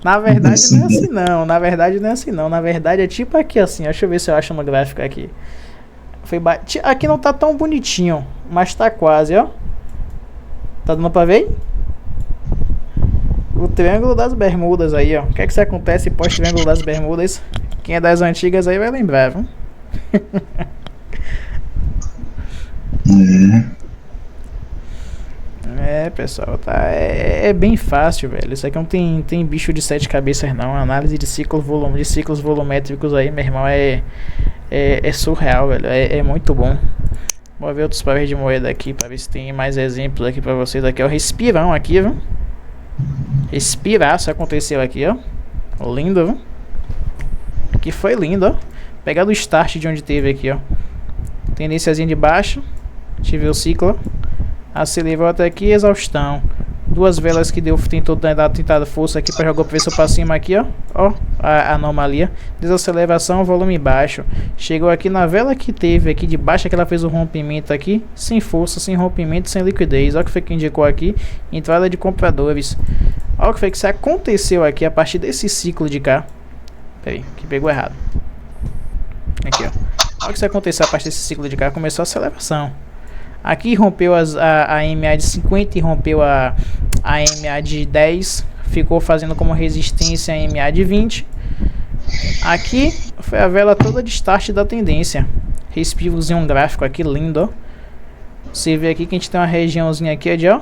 Na verdade não é assim não. Na verdade não é assim não. Na verdade é tipo aqui assim. Deixa eu ver se eu acho no gráfico aqui. Aqui não tá tão bonitinho, mas tá quase, ó. Tá dando pra ver? O triângulo das bermudas aí, ó. O que é que se acontece pós triângulo das bermudas? Quem é das antigas aí vai lembrar, viu? Pessoal, tá. É bem fácil, velho. Isso aqui não tem bicho de 7 cabeças, não. A análise de ciclos volumétricos aí, meu irmão, é surreal, velho. É muito bom. Vou ver outros pares de moeda aqui pra ver se tem mais exemplos aqui pra vocês. Aqui é o respirão aqui, viu? Respiraço aconteceu aqui, ó. Lindo, viu? Aqui foi lindo, ó. Pegar do start de onde teve aqui, ó. Tendênciazinha de baixo. Tive o ciclo. Acelerou até aqui, exaustão. Duas velas que tentou dar tentada força aqui para jogar o preço para cima aqui, ó. Ó, a anomalia. Desaceleração, volume baixo. Chegou aqui na vela que teve aqui de baixo, que ela fez o rompimento aqui, sem força, sem rompimento, sem liquidez. Olha o que foi que indicou aqui. Entrada de compradores. Olha o que foi que isso aconteceu aqui a partir desse ciclo de cá. Peraí, que pegou errado. Aqui, ó. Olha o que isso aconteceu a partir desse ciclo de cá. Começou a aceleração. Aqui rompeu a MA de 50 e rompeu a MA de 10. Ficou fazendo como resistência a MA de 20. Aqui foi a vela toda de start da tendência. Respirozinho gráfico aqui, lindo, ó. Você vê aqui que a gente tem uma regiãozinha aqui, ó.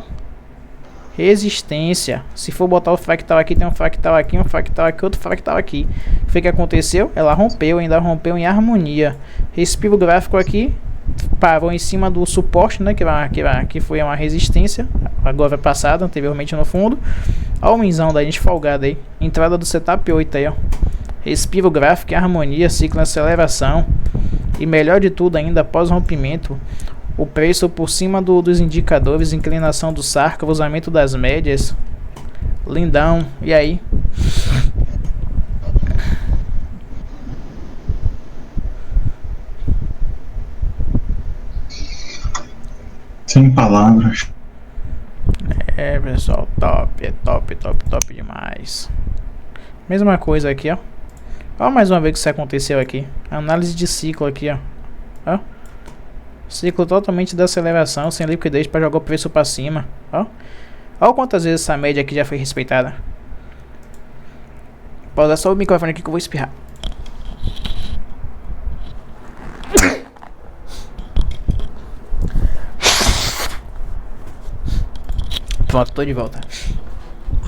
Resistência. Se for botar o fractal aqui, tem um fractal aqui, outro fractal aqui. O que foi que aconteceu? Ela rompeu, ainda rompeu em harmonia. Respiro gráfico aqui. Parou em cima do suporte, né, que foi uma resistência agora passada, anteriormente no fundo. Olha o minzão da gente folgado aí. Entrada do setup 8 aí, ó. Respiro gráfico, harmonia, ciclo, aceleração. E melhor de tudo ainda, após rompimento, o preço por cima dos indicadores, inclinação do SAR, cruzamento das médias. Lindão. E aí? Sem palavras. Pessoal, top demais. Mesma coisa aqui, ó. Olha mais uma vez que isso aconteceu aqui. Análise de ciclo aqui, ó. Ó. Ciclo totalmente de aceleração, sem liquidez para jogar o preço para cima. Ó. Olha quantas vezes essa média aqui já foi respeitada. Pode usar só o microfone aqui que eu vou espirrar. Pronto, tô de volta.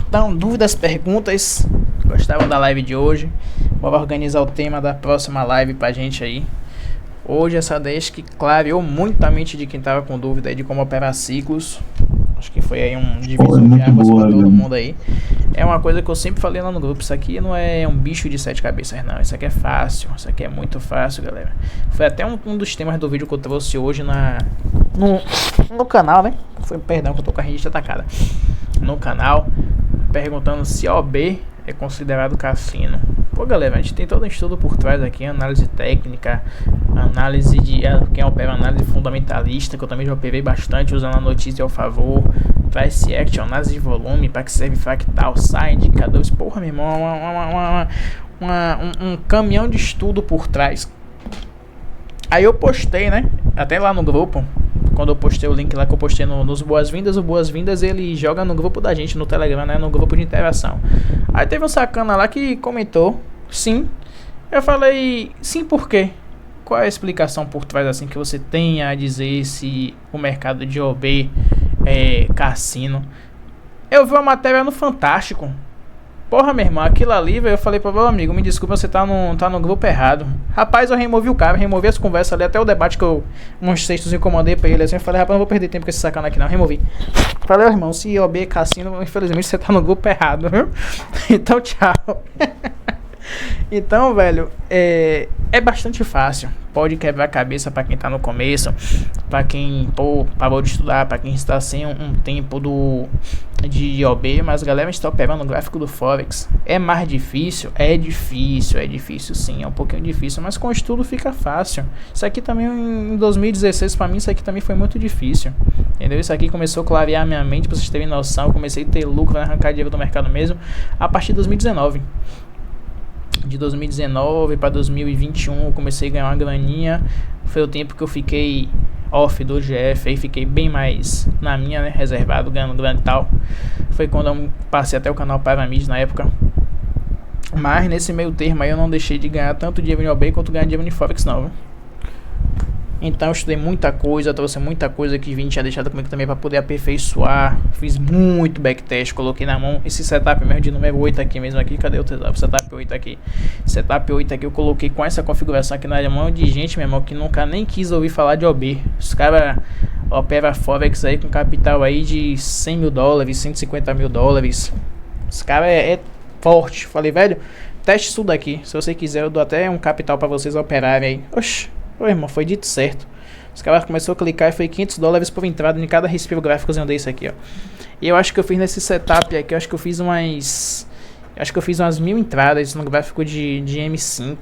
Então, dúvidas, perguntas? Gostaram da live de hoje? Vou organizar o tema da próxima live pra gente aí. Hoje essa deixa que clareou muito a mente de quem tava com dúvida aí de como operar ciclos. Acho que foi aí um divisor de águas pra todo mundo aí. É uma coisa que eu sempre falei lá no grupo. Isso aqui não é um bicho de 7 cabeças, não. Isso aqui é fácil. Isso aqui é muito fácil, galera. Foi até um dos temas do vídeo que eu trouxe hoje no canal, né? Perdão que eu tô com a rinite atacada. no canal perguntando se OB é considerado cassino. Pô, galera, a gente tem todo um estudo por trás aqui, análise técnica, análise de quem opera análise fundamentalista, que eu também já operei bastante usando a notícia ao favor, price action, análise de volume, para que serve fractal, sai, indicadores. Porra, meu irmão, um caminhão de estudo por trás. Aí eu postei, né, até lá no grupo, quando eu postei o link lá que eu postei nos Boas-Vindas, o Boas-Vindas ele joga no grupo da gente, no Telegram, né, no grupo de interação. Aí teve um sacana lá que comentou, sim. Eu falei, sim, por quê? Qual é a explicação por trás assim que você tem a dizer se o mercado de OB é cassino? Eu vi uma matéria no Fantástico. Porra, meu irmão, aquilo ali, velho, eu falei pro meu amigo, me desculpa, você tá no grupo errado. Rapaz, eu removi o cara, removi as conversas ali, até o debate que eu, uns textos eu comandei pra ele, assim, eu falei, rapaz, não vou perder tempo com esse sacana aqui não, removi. Falei, ó, irmão, se OB é cassino, infelizmente você tá no grupo errado, viu? Então, tchau. Então, velho, é bastante fácil. Pode quebrar a cabeça pra quem tá no começo, pra quem, pô, parou de estudar, pra quem está sem um tempo de OB, mas galera, a gente tá operando o gráfico do Forex. É mais difícil? É difícil sim, é um pouquinho difícil, mas com estudo fica fácil. Isso aqui também em 2016, pra mim, isso aqui também foi muito difícil, entendeu? Isso aqui começou a clarear minha mente, pra vocês terem noção. Eu comecei a ter lucro, a arrancar dinheiro do mercado mesmo, a partir de 2019. De 2019 para 2021 eu comecei a ganhar uma graninha. Foi o tempo que eu fiquei off do GF, aí fiquei bem mais na minha, né, reservado, ganhando grana e tal. Foi quando eu passei até o canal Paramid na época. Mas nesse meio termo aí eu não deixei de ganhar tanto dinheiro em OB quanto ganhar dinheiro em Forex não, viu? Então eu estudei muita coisa, trouxe muita coisa que Vini tinha deixado comigo também para poder aperfeiçoar. Fiz muito backtest, coloquei na mão esse setup mesmo de número 8 aqui mesmo aqui. Cadê o setup 8 aqui? Setup 8 aqui eu coloquei com essa configuração aqui na mão de gente, meu irmão, que nunca nem quis ouvir falar de OB. Os caras operam Forex aí com capital aí de 100 mil dólares, 150 mil dólares. Os caras é forte. Falei, velho, teste isso daqui. Se você quiser eu dou até um capital para vocês operarem aí. Oxi. Ô, irmão, foi dito certo. Os caras começaram a clicar e foi 500 dólares por entrada em cada respiro gráficozinho desse aqui, ó. E eu acho que eu fiz nesse setup aqui, eu acho que eu fiz umas 1000 entradas no gráfico de M5.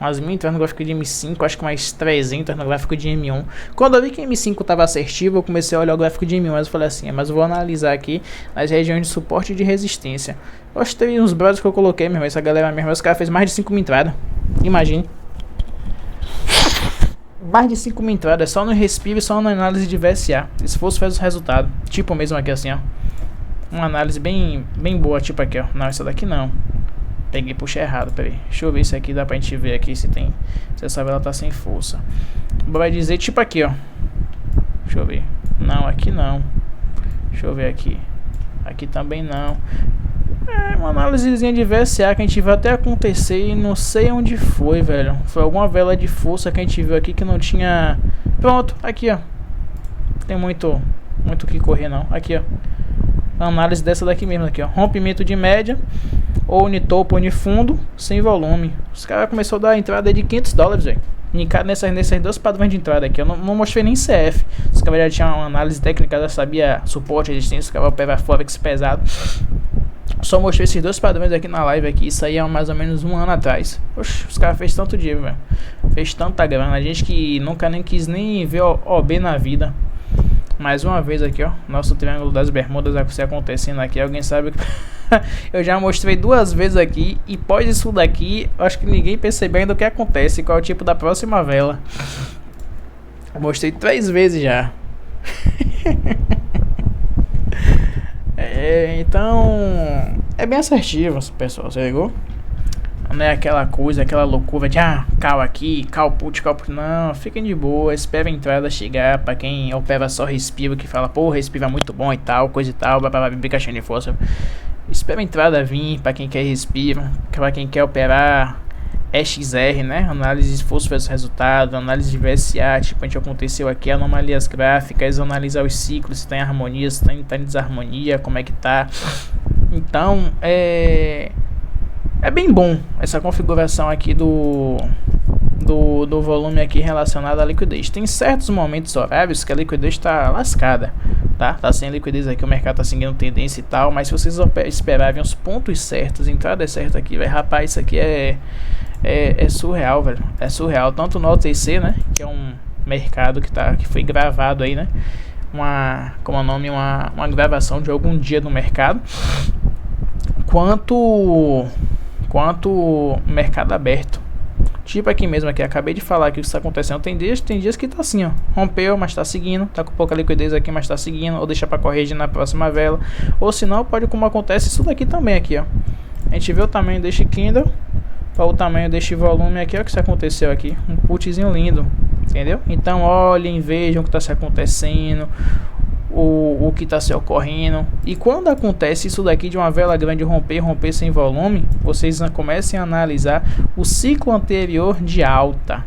Umas 1000 entradas no gráfico de M5, acho que mais 300 no gráfico de M1. Quando eu vi que M5 tava assertivo, eu comecei a olhar o gráfico de M1, mas eu falei assim, mas eu vou analisar aqui as regiões de suporte e de resistência. Eu gostei uns brothers que eu coloquei, meu irmão, essa galera mesmo, os caras fez mais de 5 mil entradas. Imagine. Mais de 5 mil entradas, só no respiro e só na análise de VSA. Esforço faz o resultado. Tipo mesmo aqui assim, ó. Uma análise bem boa, tipo aqui, ó. Não, essa daqui não. Peguei, puxei errado, peraí. Deixa eu ver isso aqui, dá pra gente ver aqui se tem. Se essa vela tá sem força. Vai dizer tipo aqui, ó. Deixa eu ver. Não, aqui não. Deixa eu ver aqui. Aqui também não. É uma análisezinha de VSA que a gente viu até acontecer e não sei onde foi, velho. Foi alguma vela de força que a gente viu aqui que não tinha... Pronto, aqui, ó. Não tem muito o que correr, não. Aqui, ó. Análise dessa daqui mesmo, aqui, ó. Rompimento de média, ou unitopo, unifundo, sem volume. Os caras começaram a dar entrada de 500 dólares, velho. Nessas dois padrões de entrada aqui. Eu não mostrei nem CF. Os caras já tinham uma análise técnica, já sabia suporte, resistência, os caras operam Forex pesado. Só mostrei esses dois padrões aqui na live aqui. Isso aí é mais ou menos um ano atrás. Oxe, os caras fez tanto dinheiro, velho. Fez tanta grana. A gente que nunca nem quis nem ver OB na vida. Mais uma vez aqui, ó. Nosso triângulo das bermudas acontecendo aqui. Alguém sabe que... Eu já mostrei 2 vezes aqui. E pós isso daqui, acho que ninguém percebeu ainda o que acontece. Qual é o tipo da próxima vela. Eu mostrei 3 vezes já. Então é bem assertivo, pessoal, você ligou? Não é aquela coisa, aquela loucura de cal aqui, cal put, não, fiquem de boa, espera a entrada chegar. Pra quem opera só respiro, que fala, pô, respiro é muito bom e tal, coisa e tal, vai pra caixinha de força. Espera a entrada vir, pra quem quer respiro, pra quem quer operar EXR, né? Análise de esforço versus resultado, análise de VSA, tipo a gente aconteceu aqui, anomalias gráficas, analisar os ciclos, se tá em harmonia, se tá em desarmonia, como é que tá. Então, é bem bom essa configuração aqui do volume aqui relacionado à liquidez. Tem certos momentos horários que a liquidez está lascada, tá sem liquidez aqui, o mercado tá seguindo tendência e tal, mas se vocês esperarem os pontos certos, entradas certas aqui, velho, rapaz, isso aqui é surreal, velho, é surreal, tanto no OTC, né, que é um mercado que foi gravado aí, né, uma gravação de algum dia no mercado, quanto mercado aberto. Tipo aqui mesmo, aqui, acabei de falar que o que está acontecendo. Tem dias que tá assim, ó, rompeu, mas tá seguindo, tá com pouca liquidez aqui, mas tá seguindo, ou deixa para corrigir na próxima vela, ou se não, pode, como acontece isso daqui também aqui, ó. A gente vê o tamanho deste candle para o tamanho deste volume aqui, ó, que isso aconteceu aqui, um putzinho lindo, entendeu? Então olhem, vejam o que está se acontecendo, o que está se ocorrendo, e quando acontece isso daqui de uma vela grande romper sem volume, vocês comecem a analisar o ciclo anterior de alta,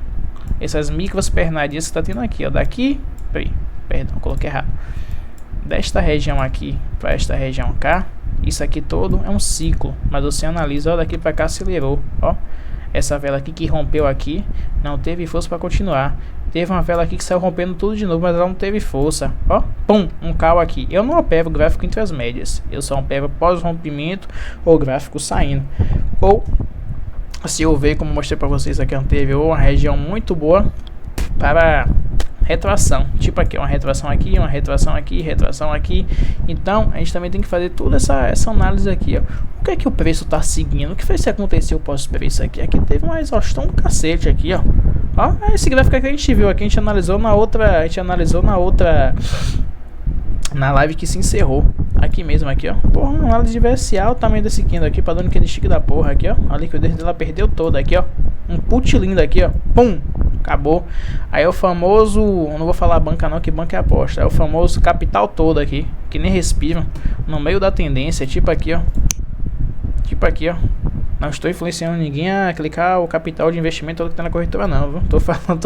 essas micros pernadias que está tendo aqui, ó, daqui, perdão, coloquei errado, desta região aqui para esta região cá, isso aqui todo é um ciclo, mas você analisa, ó, daqui para cá acelerou, ó, essa vela aqui que rompeu aqui, não teve força para continuar. Teve uma vela aqui que saiu rompendo tudo de novo, mas ela não teve força. Ó, pum, um call aqui. Eu não opero gráfico entre as médias. Eu só opero pós-rompimento ou gráfico saindo. Ou, se eu ver, como mostrei para vocês aqui anterior, uma região muito boa para retração. Tipo aqui, uma retração aqui, uma retração aqui, retração aqui. Então, a gente também tem que fazer toda essa análise aqui, ó. O que é que o preço tá seguindo? O que fez se aconteceu pós-preço aqui? Aqui teve uma exaustão do cacete aqui, ó. Ó, esse gráfico aqui a gente viu aqui, a gente analisou na outra, na live que se encerrou. Aqui mesmo, aqui, ó. Porra, uma análise de VSA, o tamanho desse candle aqui, padrão candlestick da porra aqui, ó. A liquidez dela perdeu toda aqui, ó. Um put lindo aqui, ó. Pum! Acabou. Aí o famoso, não vou falar banca não, que banca é aposta. É o famoso capital todo aqui, que nem respira, no meio da tendência, tipo aqui, ó. Tipo aqui, ó. Não estou influenciando ninguém a clicar o capital de investimento todo que tá na corretora, não, viu? Tô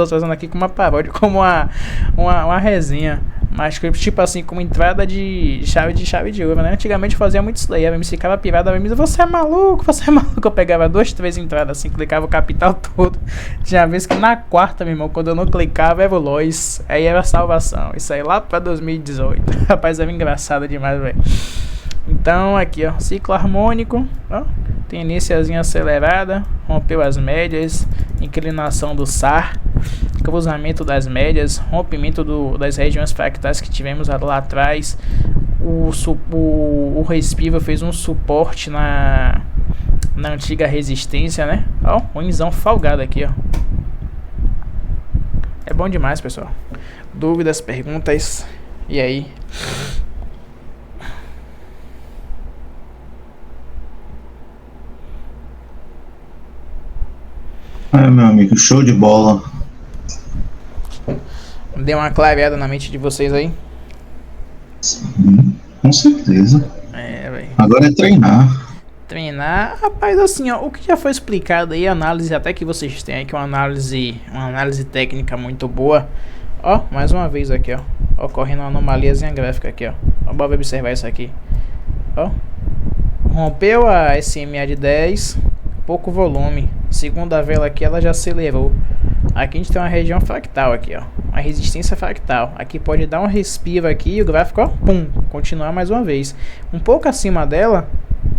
fazendo aqui com uma paródia, como uma resenha. Mas tipo assim, como entrada de chave de ouro, né? Antigamente eu fazia muito isso daí, a MC ficava pirada, a MC, você é maluco. Eu pegava 2, 3 entradas assim, clicava o capital todo. Tinha vez que na quarta, meu irmão, quando eu não clicava, era o Lois. Aí era a salvação. Isso aí lá pra 2018. Rapaz, era engraçado demais, velho. Então aqui, ó, ciclo harmônico, ó, tendênciazinha acelerada, rompeu as médias, inclinação do SAR, cruzamento das médias, rompimento das regiões fractais que tivemos lá atrás, o respiro fez um suporte na antiga resistência, né? Ó, ruimzão folgado aqui, ó. É bom demais, pessoal. Dúvidas, perguntas, e aí? Meu amigo, show de bola. Deu uma clareada na mente de vocês aí? Sim, com certeza. Velho. Agora é treinar. Treinar, rapaz, assim, ó, o que já foi explicado aí, análise até que vocês têm aqui, uma análise técnica muito boa. Ó, mais uma vez aqui, ó, ocorrendo uma anomaliazinha gráfica aqui, ó. Bora observar isso aqui. Ó, rompeu a SMA de 10, pouco volume. Segunda vela aqui, ela já acelerou. Aqui a gente tem uma região fractal aqui, ó, uma resistência fractal. Aqui pode dar um respiro aqui e o gráfico, ó, pum, continuar mais uma vez. Um pouco acima dela,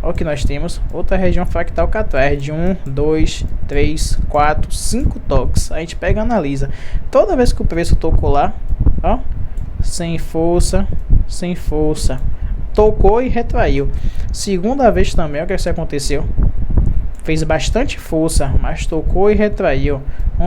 ó, que nós temos outra região fractal cá atrás de 1, 2, 3, 4, 5 toques. A gente pega e analisa. Toda vez que o preço tocou lá, ó, sem força, tocou e retraiu. Segunda vez também, o que isso aconteceu? Fez bastante força, mas tocou e retraiu.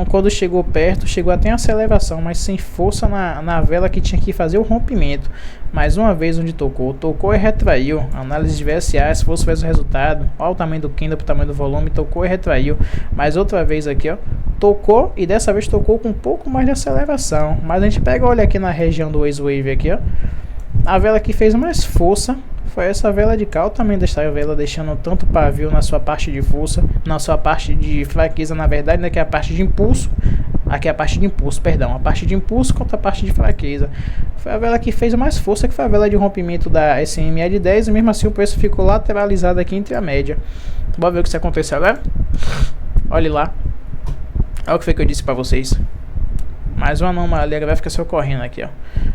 Quando chegou perto, chegou até a aceleração, mas sem força na vela que tinha que fazer o rompimento. Mais uma vez onde tocou e retraiu. Análise de VSA, se fosse o resultado, olha o tamanho do candle pro tamanho do volume, tocou e retraiu. Mais outra vez aqui, ó, tocou e dessa vez tocou com um pouco mais de aceleração. Mas a gente pega, olha aqui na região do X-Wave aqui, ó. A vela que fez mais força foi essa vela de cá, o tamanho desta vela deixando tanto pavio na sua parte de força, na sua parte de fraqueza, na verdade, né, que é a parte de impulso. Aqui é a parte de impulso, perdão, a parte de impulso contra a parte de fraqueza. Foi a vela que fez mais força, que foi a vela de rompimento da SMA de 10, e mesmo assim o preço ficou lateralizado aqui entre a média. Bora ver o que isso aconteceu agora? Olha lá. Olha o que foi que eu disse pra vocês. Mais uma anomalia gráfica se ocorrendo aqui, ó.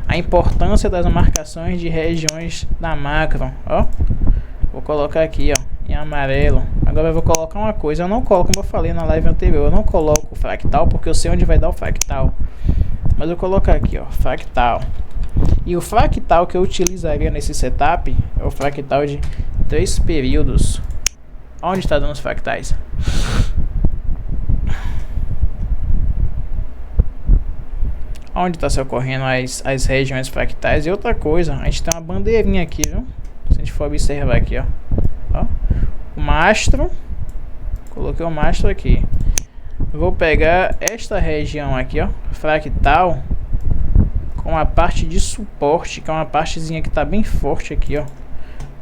A importância das marcações de regiões da macro, ó. Vou colocar aqui, ó, em amarelo. Agora eu vou colocar uma coisa. Eu não coloco, como eu falei na live anterior, eu não coloco o fractal porque eu sei onde vai dar o fractal. Mas eu vou colocar aqui, ó, fractal. E o fractal que eu utilizaria nesse setup é o fractal de 3 períodos. Onde está dando os fractais? Onde está se ocorrendo as regiões fractais? E outra coisa, a gente tem uma bandeirinha aqui, viu? Se a gente for observar aqui, ó, o mastro. Coloquei o mastro aqui. Vou pegar esta região aqui, ó, fractal, com a parte de suporte, que é uma partezinha que tá bem forte aqui, ó.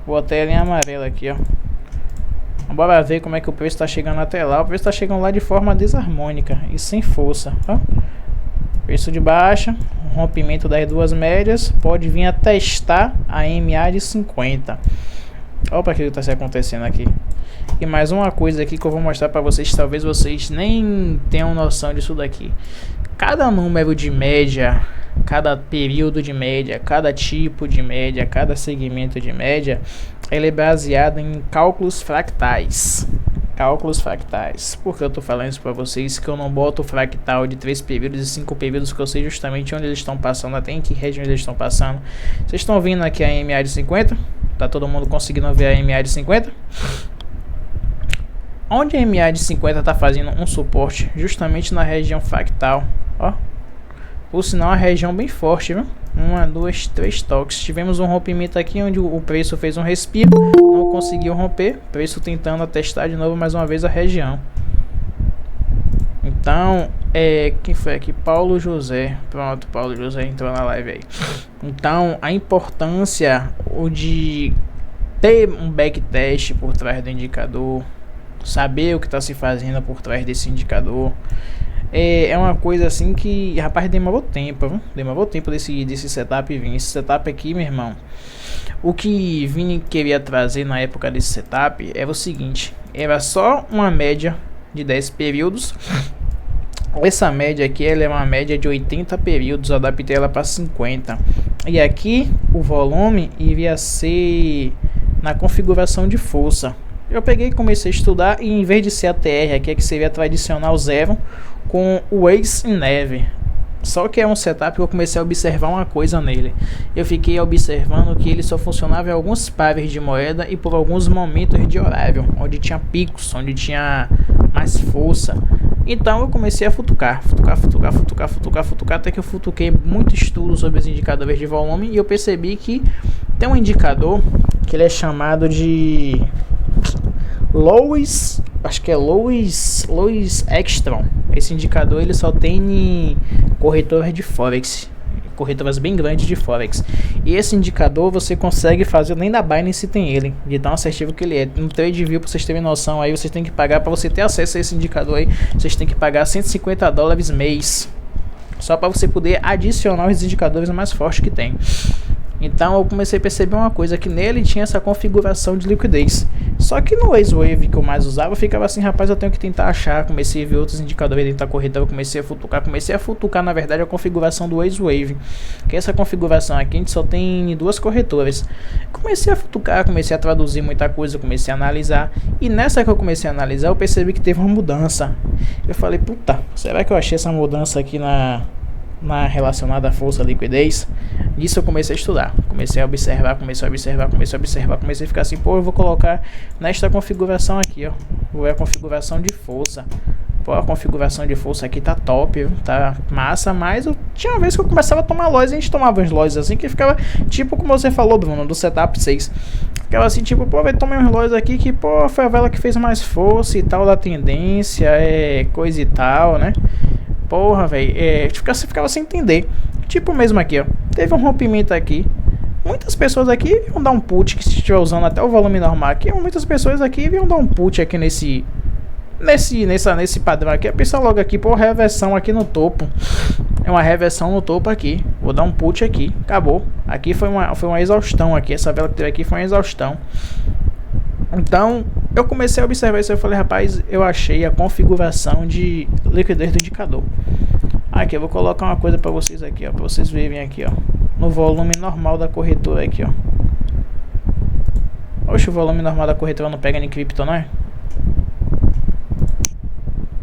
Vou até ela em amarelo aqui, ó. Bora ver como é que o preço tá chegando até lá. O preço tá chegando lá de forma desarmônica e sem força, ó. Preço de baixa, rompimento das duas médias, pode vir a testar a MA de 50. Olha para que está se acontecendo aqui. E mais uma coisa aqui que eu vou mostrar para vocês, talvez vocês nem tenham noção disso daqui. Cada número de média, cada período de média, cada tipo de média, cada segmento de média, ele é baseado em cálculos fractais. Cálculos fractais. Por que eu tô falando isso para vocês? Que eu não boto o fractal de 3 períodos e 5 períodos, que eu sei justamente onde eles estão passando, até em que região eles estão passando. Vocês estão vendo aqui a MA de 50? Tá todo mundo conseguindo ver a MA de 50? Onde a MA de 50 tá fazendo um suporte? Justamente na região fractal, ó. Por sinal, uma região bem forte, viu? 1, 2, 3 toques. Tivemos um rompimento aqui onde o preço fez um respiro, não conseguiu romper. Preço tentando testar de novo mais uma vez a região. Então, quem foi aqui? Paulo José. Pronto, Paulo José entrou na live aí. Então, a importância de ter um backtest por trás do indicador, saber o que está se fazendo por trás desse indicador. É uma coisa assim que, rapaz, demorou tempo, viu? Demorou tempo desse setup vir. Esse setup aqui, meu irmão, o que Vini queria trazer na época desse setup era o seguinte: era só uma média de 10 períodos. Essa média aqui, ela é uma média de 80 períodos, eu adaptei ela para 50. E aqui o volume iria ser na configuração de força. Eu peguei e comecei a estudar, e em vez de ser a TR aqui, que seria a tradicional 0, com o Ace em neve. Só que é um setup que eu comecei a observar uma coisa nele. Eu fiquei observando que ele só funcionava em alguns pares de moeda e por alguns momentos de horário, onde tinha picos, onde tinha mais força. Então eu comecei a futucar, até que eu futuquei muito estudo sobre os indicadores de volume, e eu percebi que tem um indicador que ele é chamado de Lewis, acho que é Lewis Extron. Esse indicador ele só tem em corretoras de Forex, corretoras bem grandes de Forex. E esse indicador você consegue fazer, nem da Binance tem ele, de tão assertivo que ele é. No TradingView, para vocês terem noção, aí vocês têm que pagar, para você ter acesso a esse indicador aí, vocês têm que pagar $150 mês, só para você poder adicionar os indicadores mais fortes que tem. Então eu comecei a perceber uma coisa, que nele tinha essa configuração de liquidez. Só que no Wave que eu mais usava, eu ficava assim, rapaz, eu tenho que tentar achar. Comecei a ver outros indicadores dentro da corretora, comecei a futucar na verdade a configuração do Wave. Que essa configuração aqui a gente só tem em 2 corretoras. Comecei a futucar, comecei a traduzir muita coisa, comecei a analisar. E nessa que eu comecei a analisar, eu percebi que teve uma mudança. Eu falei, puta, será que eu achei essa mudança aqui na relacionada à força liquidez? Isso eu comecei a estudar, comecei a observar, comecei a ficar assim, pô, eu vou colocar nesta configuração aqui, ó, vou ver a configuração de força. Pô, a configuração de força aqui tá top, tá massa, mas tinha uma vez que eu começava a tomar loss, e a gente tomava uns loss assim, que ficava, tipo como você falou, Bruno, do setup 6. Ficava assim, tipo, pô, vai tomar uns loss aqui, que, pô, foi a vela que fez mais força e tal, da tendência, coisa e tal, né? Porra, velho, ficava sem entender. Tipo mesmo aqui, ó, teve um rompimento aqui. Muitas pessoas aqui vão dar um put, que se estiver usando até o volume normal aqui, muitas pessoas aqui vão dar um put aqui nesse padrão aqui. A pessoa logo aqui, pô, reversão aqui no topo. É uma reversão no topo aqui. Vou dar um put aqui, acabou. Aqui foi uma exaustão aqui. Essa vela que teve aqui foi uma exaustão. Então, eu comecei a observar isso e eu falei, rapaz, eu achei a configuração de liquidez do indicador. Aqui, eu vou colocar uma coisa para vocês aqui, ó, para vocês verem aqui, ó, no volume normal da corretora aqui, ó. Oxe, o volume normal da corretora não pega em cripto, não é?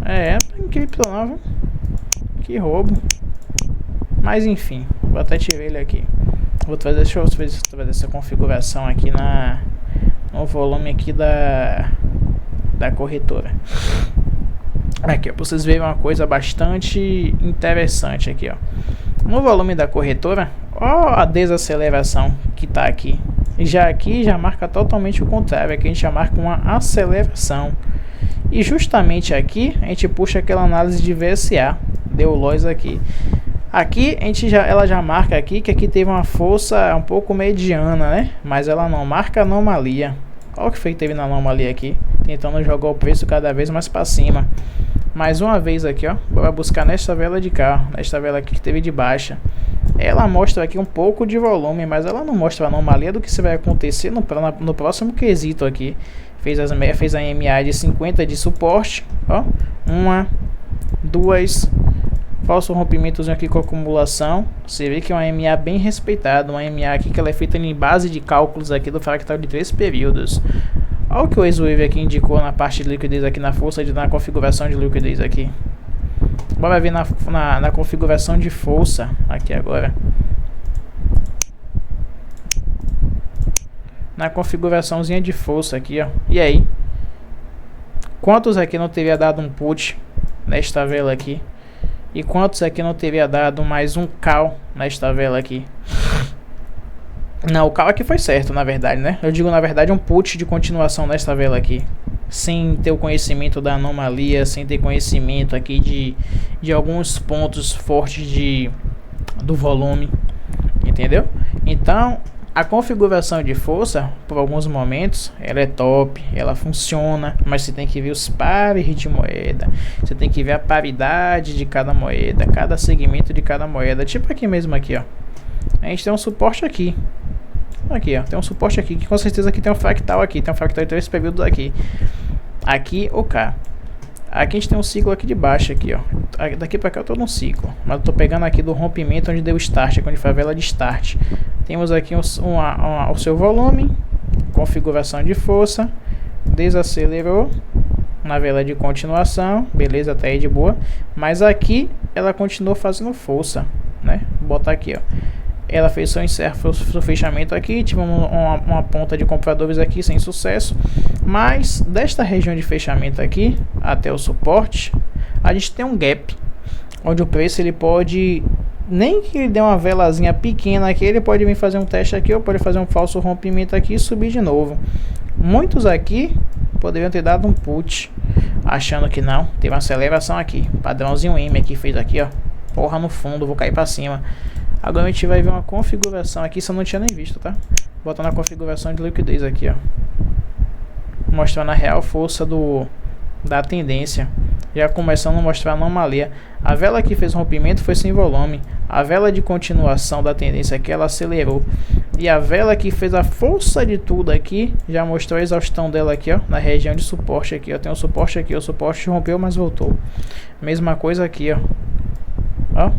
É, em cripto não, viu? Que roubo. Mas enfim, vou até tirar ele aqui. Vou trazer, deixa eu ver se eu trazer essa configuração aqui no volume aqui da corretora. Aqui, ó, pra vocês verem uma coisa bastante interessante aqui, ó. No volume da corretora, ó a desaceleração que tá aqui. Já aqui já marca totalmente o contrário, aqui a gente já marca uma aceleração. E justamente aqui a gente puxa aquela análise de VSA, deu loss aqui. Aqui ela já marca aqui que aqui teve uma força um pouco mediana, né? Mas ela não marca anomalia. Olha o que foi que teve na anomalia aqui, tentando jogar o preço cada vez mais para cima. Mais uma vez aqui, ó, vai buscar nesta vela de cá, nesta vela aqui que teve de baixa. Ela mostra aqui um pouco de volume, mas ela não mostra a anomalia do que vai acontecer no próximo quesito aqui. Fez a MA de 50 de suporte, ó, 1, 2, falso rompimentozinho aqui com acumulação. Você vê que é uma MA bem respeitada, uma MA aqui que ela é feita em base de cálculos aqui do fractal de 3 períodos. Olha o que o X-Wave aqui indicou na parte de liquidez aqui, na força na configuração de liquidez aqui. Bora ver na configuração de força aqui agora. Na configuraçãozinha de força aqui, ó. E aí? Quantos aqui não teria dado um put nesta vela aqui? E quantos aqui não teria dado mais um call nesta vela aqui? Não, o call aqui foi certo, na verdade, né? Eu digo, na verdade, um put de continuação nesta vela aqui. Sem ter o conhecimento da anomalia, sem ter conhecimento aqui de alguns pontos fortes do volume. Entendeu? Então, a configuração de força, por alguns momentos, ela é top, ela funciona, mas você tem que ver os pares de moeda, você tem que ver a paridade de cada moeda, cada segmento de cada moeda, tipo aqui mesmo aqui, ó. A gente tem um suporte aqui. Aqui, ó, tem um suporte aqui, que com certeza aqui tem um fractal aqui, tem um fractal de 3 períodos aqui. Aqui ou cá. Aqui a gente tem um ciclo aqui de baixo aqui, ó. Daqui pra cá eu tô num ciclo, mas eu tô pegando aqui do rompimento onde deu start, aqui onde foi a vela de start. Temos aqui o seu volume, configuração de força, desacelerou na vela de continuação, beleza, tá aí de boa. Mas aqui ela continuou fazendo força, né? Vou botar aqui, ó. Ela fez seu fechamento aqui, tivemos uma ponta de compradores aqui sem sucesso. Mas desta região de fechamento aqui até o suporte, a gente tem um gap, onde o preço ele pode, nem que ele dê uma velazinha pequena aqui, ele pode vir fazer um teste aqui, ou pode fazer um falso rompimento aqui e subir de novo. Muitos aqui poderiam ter dado um put, achando que não, teve uma aceleração aqui, padrãozinho M aqui, fez aqui, ó, porra no fundo, vou cair para cima. Agora a gente vai ver uma configuração aqui, isso eu não tinha nem visto, tá? Botando a configuração de liquidez aqui, ó, mostrando a real força da tendência, já começando a mostrar a anomalia. A vela que fez rompimento foi sem volume, a vela de continuação da tendência aqui ela acelerou, e a vela que fez a força de tudo aqui já mostrou a exaustão dela aqui, ó, na região de suporte aqui, ó. Tem um suporte aqui, o suporte rompeu mas voltou. Mesma coisa aqui, ó, ó.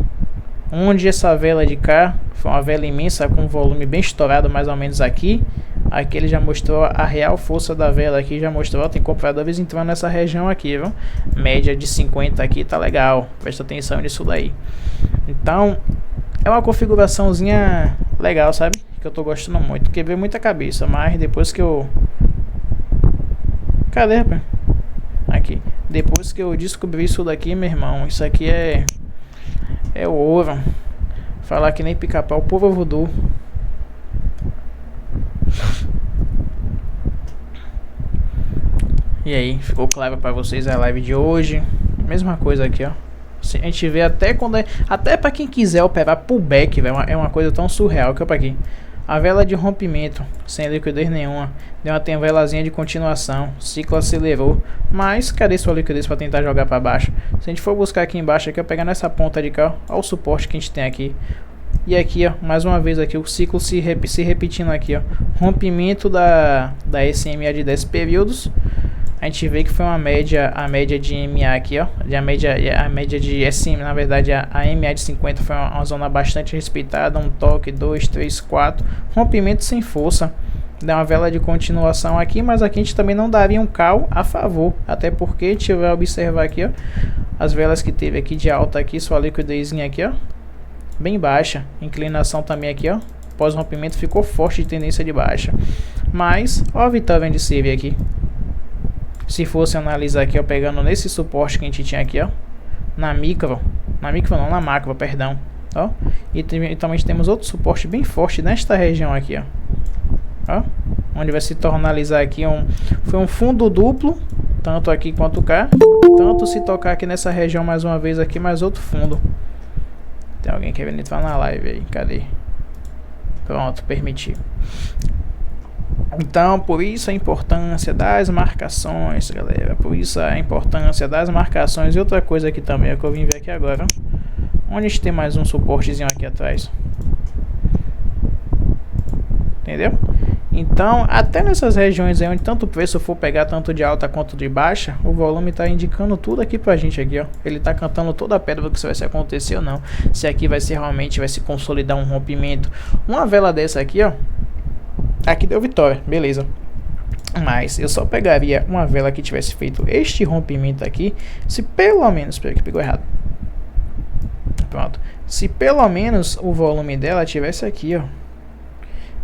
Onde essa vela de cá foi uma vela imensa com volume bem estourado, mais ou menos aqui. Aqui ele já mostrou a real força da vela aqui, já mostrou, ó, tem compradores entrando nessa região aqui, viu? Média de 50 aqui, tá legal, presta atenção nisso daí. Então, é uma configuraçãozinha legal, sabe? Que eu tô gostando muito, quebrei muita cabeça, mas depois que eu... Cadê, rapaz? Aqui, depois que eu descobri isso daqui, meu irmão, isso aqui é o ouro. Falar que nem pica-pau, o povo voodoo. E aí, ficou claro para vocês a live de hoje? Mesma coisa aqui, ó. A gente vê até quando até para quem quiser operar pullback, velho, é uma coisa tão surreal que, opa, aqui. A vela de rompimento, sem liquidez nenhuma, deu uma velazinha de continuação, ciclo acelerou, mas cadê sua liquidez para tentar jogar para baixo? Se a gente for buscar aqui embaixo, aqui, eu pegar nessa ponta de cá, ó, o suporte que a gente tem aqui, E aqui, ó, mais uma vez aqui, o ciclo se repetindo aqui, ó. Rompimento da SMA de 10 períodos. A gente vê que foi a média de MA aqui, ó. A média de SMA, na verdade, a MA de 50 foi uma zona bastante respeitada. Um toque, 2, 3, 4. Rompimento sem força. Dá uma vela de continuação aqui, mas aqui a gente também não daria um call a favor. Até porque a gente vai observar aqui, ó. As velas que teve aqui de alta aqui, sua liquidezinha aqui, ó. Bem baixa. Inclinação também aqui, ó. Pós-rompimento ficou forte de tendência de baixa. Mas, ó a vitória de CV aqui. Se fosse analisar aqui, ó, pegando nesse suporte que a gente tinha aqui, ó, na macro, perdão, ó, e também temos outro suporte bem forte nesta região aqui, ó, onde vai se tornalizar aqui foi um fundo duplo, tanto aqui quanto cá, tanto se tocar aqui nessa região mais uma vez aqui, mais outro fundo. Tem alguém querendo entrar na live aí, cadê? Pronto, permitir. Então, por isso a importância das marcações, galera. Por isso a importância das marcações. E outra coisa aqui também, é que eu vim ver aqui agora. Onde a gente tem mais um suportezinho aqui atrás. Entendeu? Então, até nessas regiões aí, onde tanto o preço for pegar tanto de alta quanto de baixa, o volume está indicando tudo aqui pra gente aqui, ó. Ele tá cantando toda a pedra do que isso vai se acontecer ou não. Se aqui vai ser realmente, vai se consolidar um rompimento. Uma vela dessa aqui, ó. Aqui deu vitória, beleza. Mas eu só pegaria uma vela que tivesse feito este rompimento aqui, se pelo menos, espera que pegou errado. Pronto. Se pelo menos o volume dela tivesse aqui, ó.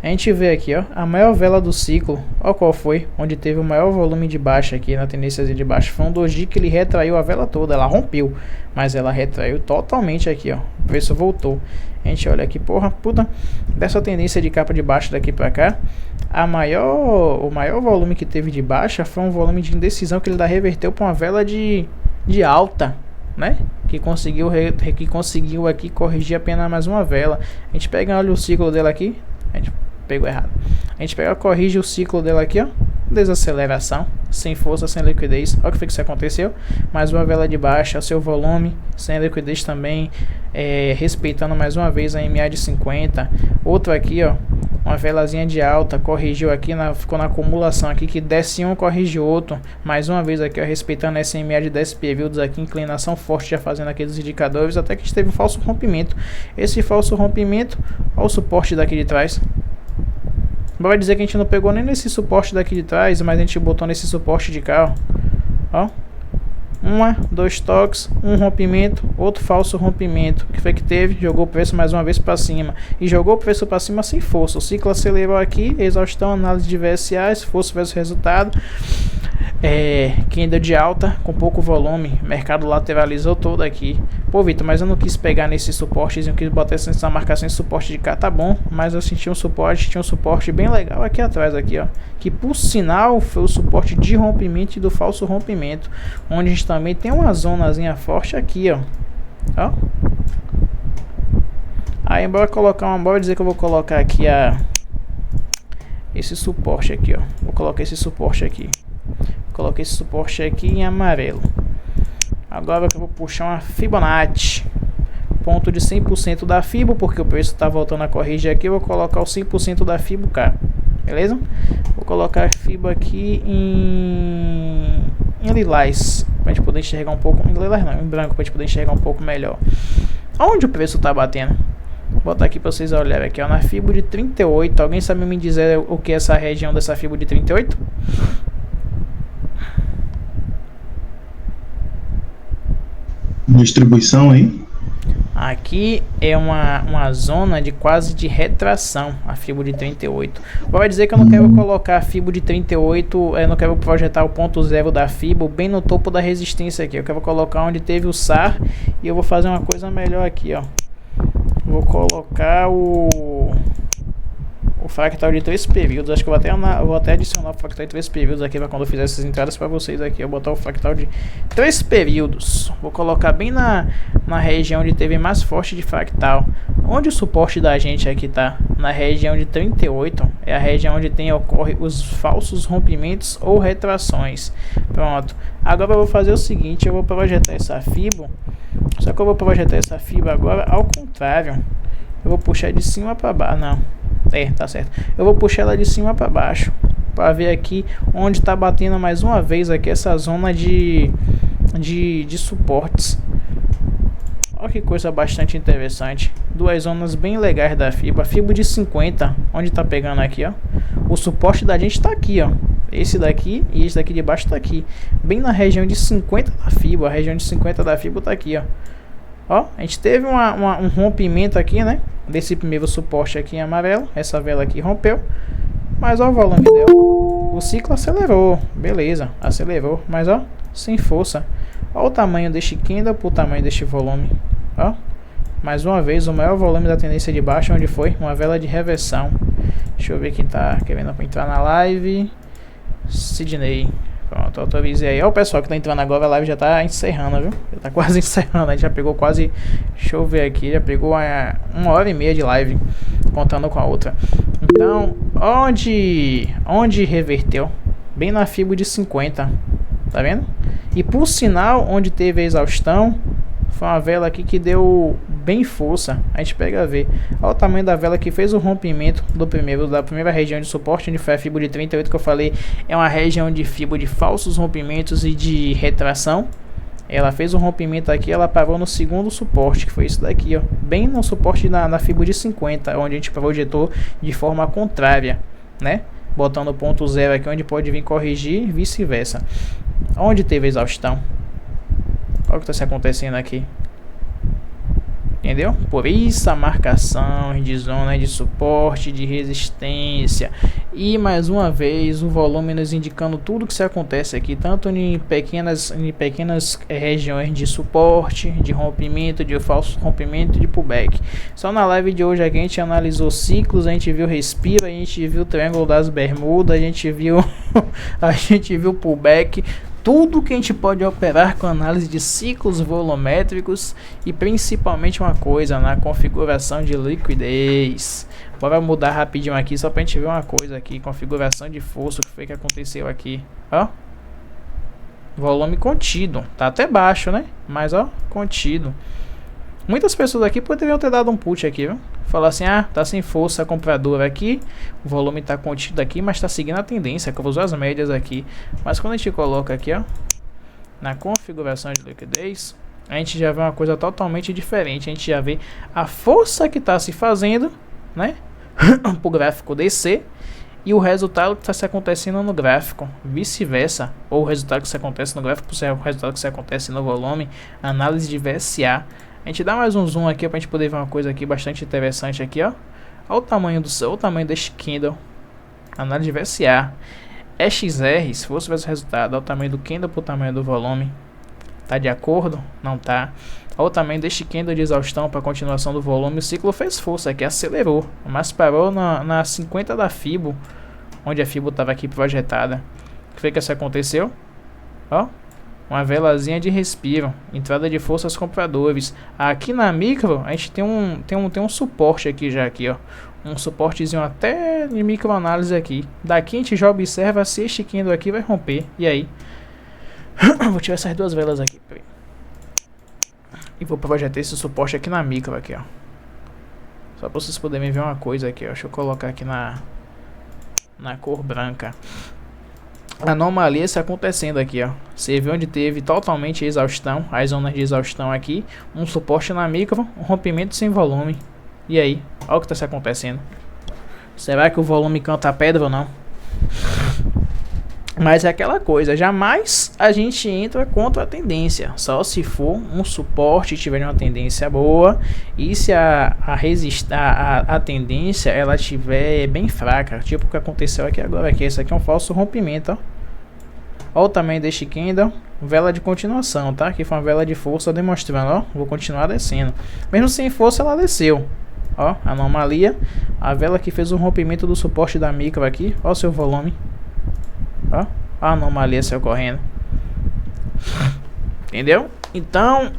A gente vê aqui, ó, a maior vela do ciclo, ó qual foi, onde teve o maior volume de baixa aqui na tendência de baixa. Foi um doji que ele retraiu a vela toda, ela rompeu, mas ela retraiu totalmente aqui, ó. O preço voltou. A gente olha aqui, porra, puta, dessa tendência de capa de baixa daqui pra cá, o maior volume que teve de baixa foi um volume de indecisão que ele reverteu pra uma vela de alta, né? Que conseguiu aqui corrigir apenas mais uma vela. A gente pega, olha o ciclo dela aqui, a gente pegou errado. A gente pega, corrige o ciclo dela aqui, ó. Desaceleração, sem força, sem liquidez. Olha o que foi que isso aconteceu. Mais uma vela de baixa, seu volume sem liquidez também, respeitando mais uma vez a MA de 50. Outro aqui, ó, uma velazinha de alta, corrigiu aqui, ficou na acumulação aqui, que desce um, corrige outro. Mais uma vez aqui, ó, respeitando essa MA de 10 períodos aqui, inclinação forte, já fazendo aqueles indicadores, até que a gente teve um falso rompimento. Esse falso rompimento, olha o suporte daqui de trás. Vai dizer que a gente não pegou nem nesse suporte daqui de trás, mas a gente botou nesse suporte de cá, ó. 2 toques, um rompimento, outro falso rompimento. O que foi que teve? Jogou o preço mais uma vez para cima. E jogou o preço para cima sem força. O ciclo acelerou aqui, exaustão, análise de VSA, força versus resultado. Quem deu de alta com pouco volume, mercado lateralizou todo aqui. Pô, Vitor, mas eu não quis pegar nesse suporte, eu quis botar essa marcação em suporte de cá, tá bom, mas eu senti um suporte bem legal aqui atrás aqui, ó, que por sinal foi o suporte de rompimento e do falso rompimento, onde a gente também tem uma zonazinha forte aqui, ó. Aí bora dizer que eu vou colocar aqui esse suporte aqui, ó. Vou colocar esse suporte aqui. Coloquei esse suporte aqui em amarelo. Agora eu vou puxar uma Fibonacci. Ponto de 100% da Fibo, porque o preço está voltando a corrigir aqui. Eu vou colocar o 100% da Fibo cá. Beleza? Vou colocar a Fibo aqui em lilás, pra gente poder enxergar um pouco. Em lilás não, em branco, pra gente poder enxergar um pouco melhor. Onde o preço está batendo? Vou botar aqui para vocês olharem aqui, ó, na Fibo de 38. Alguém sabe me dizer o que é essa região dessa Fibo de 38? Distribuição aí. Aqui é uma zona de quase de retração, a Fibo de 38. Vai dizer que eu não quero colocar a Fibo de 38, eu não quero projetar o ponto zero da Fibo bem no topo da resistência aqui. Eu quero colocar onde teve o SAR e eu vou fazer uma coisa melhor aqui, ó. Vou colocar o fractal de 3 períodos. Acho que eu vou até adicionar o fractal de 3 períodos aqui para quando eu fizer essas entradas para vocês aqui. Eu vou botar o fractal de 3 períodos. Vou colocar bem na região onde teve mais forte de fractal. Onde o suporte da gente aqui tá? Na região de 38. É a região onde ocorre os falsos rompimentos ou retrações. Pronto. Agora eu vou fazer o seguinte. Eu vou projetar essa Fibo. Só que eu vou projetar essa Fibo agora ao contrário. Eu vou puxar de cima para baixo. Não, tá certo. Eu vou puxar ela de cima para baixo, para ver aqui onde tá batendo mais uma vez aqui essa zona de suportes. Olha que coisa bastante interessante. Duas zonas bem legais da fibra. Fibra de 50, onde tá pegando aqui, ó. O suporte da gente tá aqui, ó. Esse daqui e esse daqui de baixo tá aqui. Bem na região de 50 da fibra. A região de 50 da fibra tá aqui, ó. Ó, a gente teve um rompimento aqui, né? Desse primeiro suporte aqui em amarelo. Essa vela aqui rompeu. Mas ó o volume dela. O ciclo acelerou. Beleza, acelerou. Mas ó, sem força. Olha o tamanho deste candle para o tamanho deste volume. Ó, mais uma vez o maior volume da tendência de baixo, onde foi uma vela de reversão. Deixa eu ver quem tá querendo entrar na live. Sidney. Pronto, autorizei aí. Olha o pessoal que tá entrando agora, a live já tá encerrando, viu? Já tá quase encerrando, a gente já pegou quase... Deixa eu ver aqui, já pegou 1h30 de live, contando com a outra. Então, onde reverteu? Bem na fibra de 50, tá vendo? E por sinal, onde teve a exaustão, foi uma vela aqui que deu bem força. A gente pega a ver. Olha o tamanho da vela que fez o rompimento da primeira região de suporte, onde foi a fibra de 38 que eu falei. É uma região de fibra de falsos rompimentos e de retração. Ela fez o rompimento aqui, ela parou no segundo suporte, que foi isso daqui, ó. Bem no suporte na fibra de 50, onde a gente projetou de forma contrária, né? Botando o ponto zero aqui, onde pode vir corrigir e vice-versa. Onde teve exaustão? Olha o que está se acontecendo aqui. Entendeu? Por isso a marcação de zona de suporte, de resistência. E mais uma vez o volume nos indicando tudo que se acontece aqui. Tanto em pequenas regiões de suporte, de rompimento, de falso rompimento, de pullback. Só na live de hoje aqui a gente analisou ciclos, a gente viu respiro, a gente viu o triângulo das bermudas, a gente viu pullback. Tudo que a gente pode operar com análise de ciclos volumétricos e principalmente uma coisa, na configuração de liquidez. Bora mudar rapidinho aqui só pra gente ver uma coisa aqui, configuração de força, o que foi que aconteceu aqui, ó. Volume contido, tá até baixo, né? Mas ó, contido. Muitas pessoas aqui poderiam ter dado um put aqui, viu? Falar assim, ah, tá sem força compradora aqui, o volume tá contido aqui, mas tá seguindo a tendência, que eu vou usar as médias aqui. Mas quando a gente coloca aqui, ó, na configuração de liquidez, a gente já vê uma coisa totalmente diferente. A gente já vê a força que tá se fazendo, né, pro gráfico descer, e o resultado que está se acontecendo no gráfico, vice-versa, ou o resultado que se acontece no gráfico, o resultado que se acontece no volume. Análise de VSA. A gente dá mais um zoom aqui para a gente poder ver uma coisa aqui bastante interessante aqui, ó. Olha o tamanho o tamanho deste candle. Análise de VSA. EXR, se fosse ver o resultado, olha o tamanho do candle para o tamanho do volume. Tá de acordo? Não tá. Olha o tamanho deste candle de exaustão para a continuação do volume. O ciclo fez força aqui, acelerou, mas parou na 50 da FIBO, onde a FIBO estava aqui projetada. O que foi que isso aconteceu? Ó, uma velazinha de respiro, entrada de forças compradores. Aqui na micro a gente tem um suporte aqui já aqui, ó, um suportezinho até de microanálise aqui. Daqui a gente já observa se este candle aqui vai romper. E aí? Vou tirar essas duas velas aqui, e vou projetar esse suporte aqui na micro aqui, ó. Só para vocês poderem ver uma coisa aqui, ó. Deixa eu colocar aqui na cor branca. Anomalia se acontecendo aqui, ó. Você viu onde teve totalmente exaustão, as zonas de exaustão aqui, um suporte na micro, um rompimento sem volume. E aí? Olha o que está se acontecendo. Será que o volume canta a pedra ou não? Mas é aquela coisa, jamais a gente entra contra a tendência, só se for um suporte tiver uma tendência boa e se a tendência ela tiver bem fraca, tipo o que aconteceu aqui agora, que esse aqui é um falso rompimento, ó. Olha o tamanho deste candle, vela de continuação, tá? Aqui foi uma vela de força demonstrando, ó, vou continuar descendo, mesmo sem força ela desceu, ó, anomalia, a vela que fez o rompimento do suporte da micro aqui, ó o seu volume. Ó, a anomalia se ocorrendo. Entendeu? Então,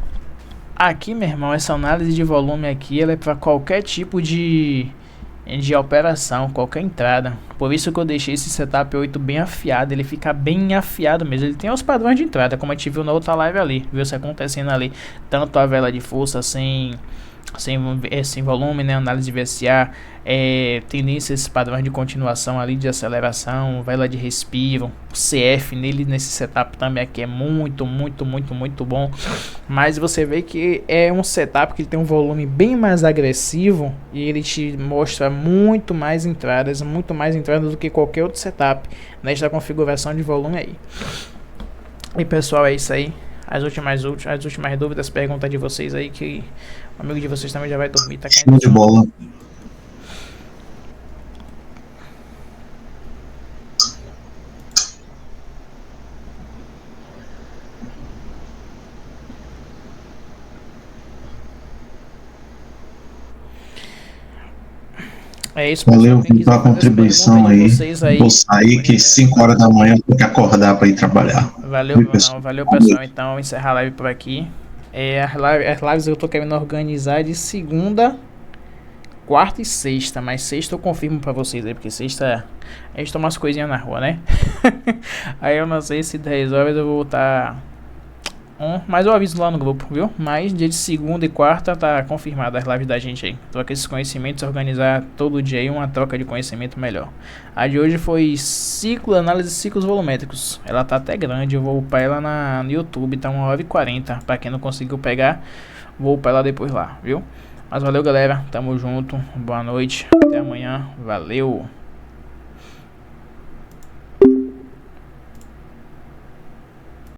aqui, meu irmão, essa análise de volume aqui, ela é para qualquer tipo de operação, qualquer entrada. Por isso que eu deixei esse setup 8 bem afiado, ele fica bem afiado mesmo. Ele tem os padrões de entrada, como a gente viu na outra live ali, viu isso acontecendo ali. Tanto a vela de força sem volume, né, análise de VSA, tendências, padrões de continuação ali de aceleração, vela de respiro, CF nele nesse setup também aqui é muito bom. Mas você vê que é um setup que tem um volume bem mais agressivo e ele te mostra muito mais entradas do que qualquer outro setup nesta configuração de volume aí. E pessoal, é isso aí. As últimas dúvidas, perguntas de vocês aí, que o amigo de vocês também já vai dormir, tá caindo de bola. É isso, valeu pela contribuição aí. Vou sair que 5 horas da manhã eu tenho que acordar para ir trabalhar. Valeu, Brunão. Valeu, pessoal. Então, encerrar a live por aqui. As lives eu tô querendo organizar de segunda, quarta e sexta. Mas sexta eu confirmo pra vocês aí, porque sexta a gente toma umas coisinhas na rua, né? Aí eu não sei se 10 horas eu vou estar mas eu aviso lá no grupo, viu? Mas dia de segunda e quarta tá confirmada as lives da gente aí. Troca esses conhecimentos, organizar todo dia aí uma troca de conhecimento melhor. A de hoje foi análise de ciclos volumétricos. Ela tá até grande, eu vou upar ela no YouTube, tá 1h40. Pra quem não conseguiu pegar, vou upar ela depois lá, viu? Mas valeu, galera, tamo junto, boa noite, até amanhã, valeu!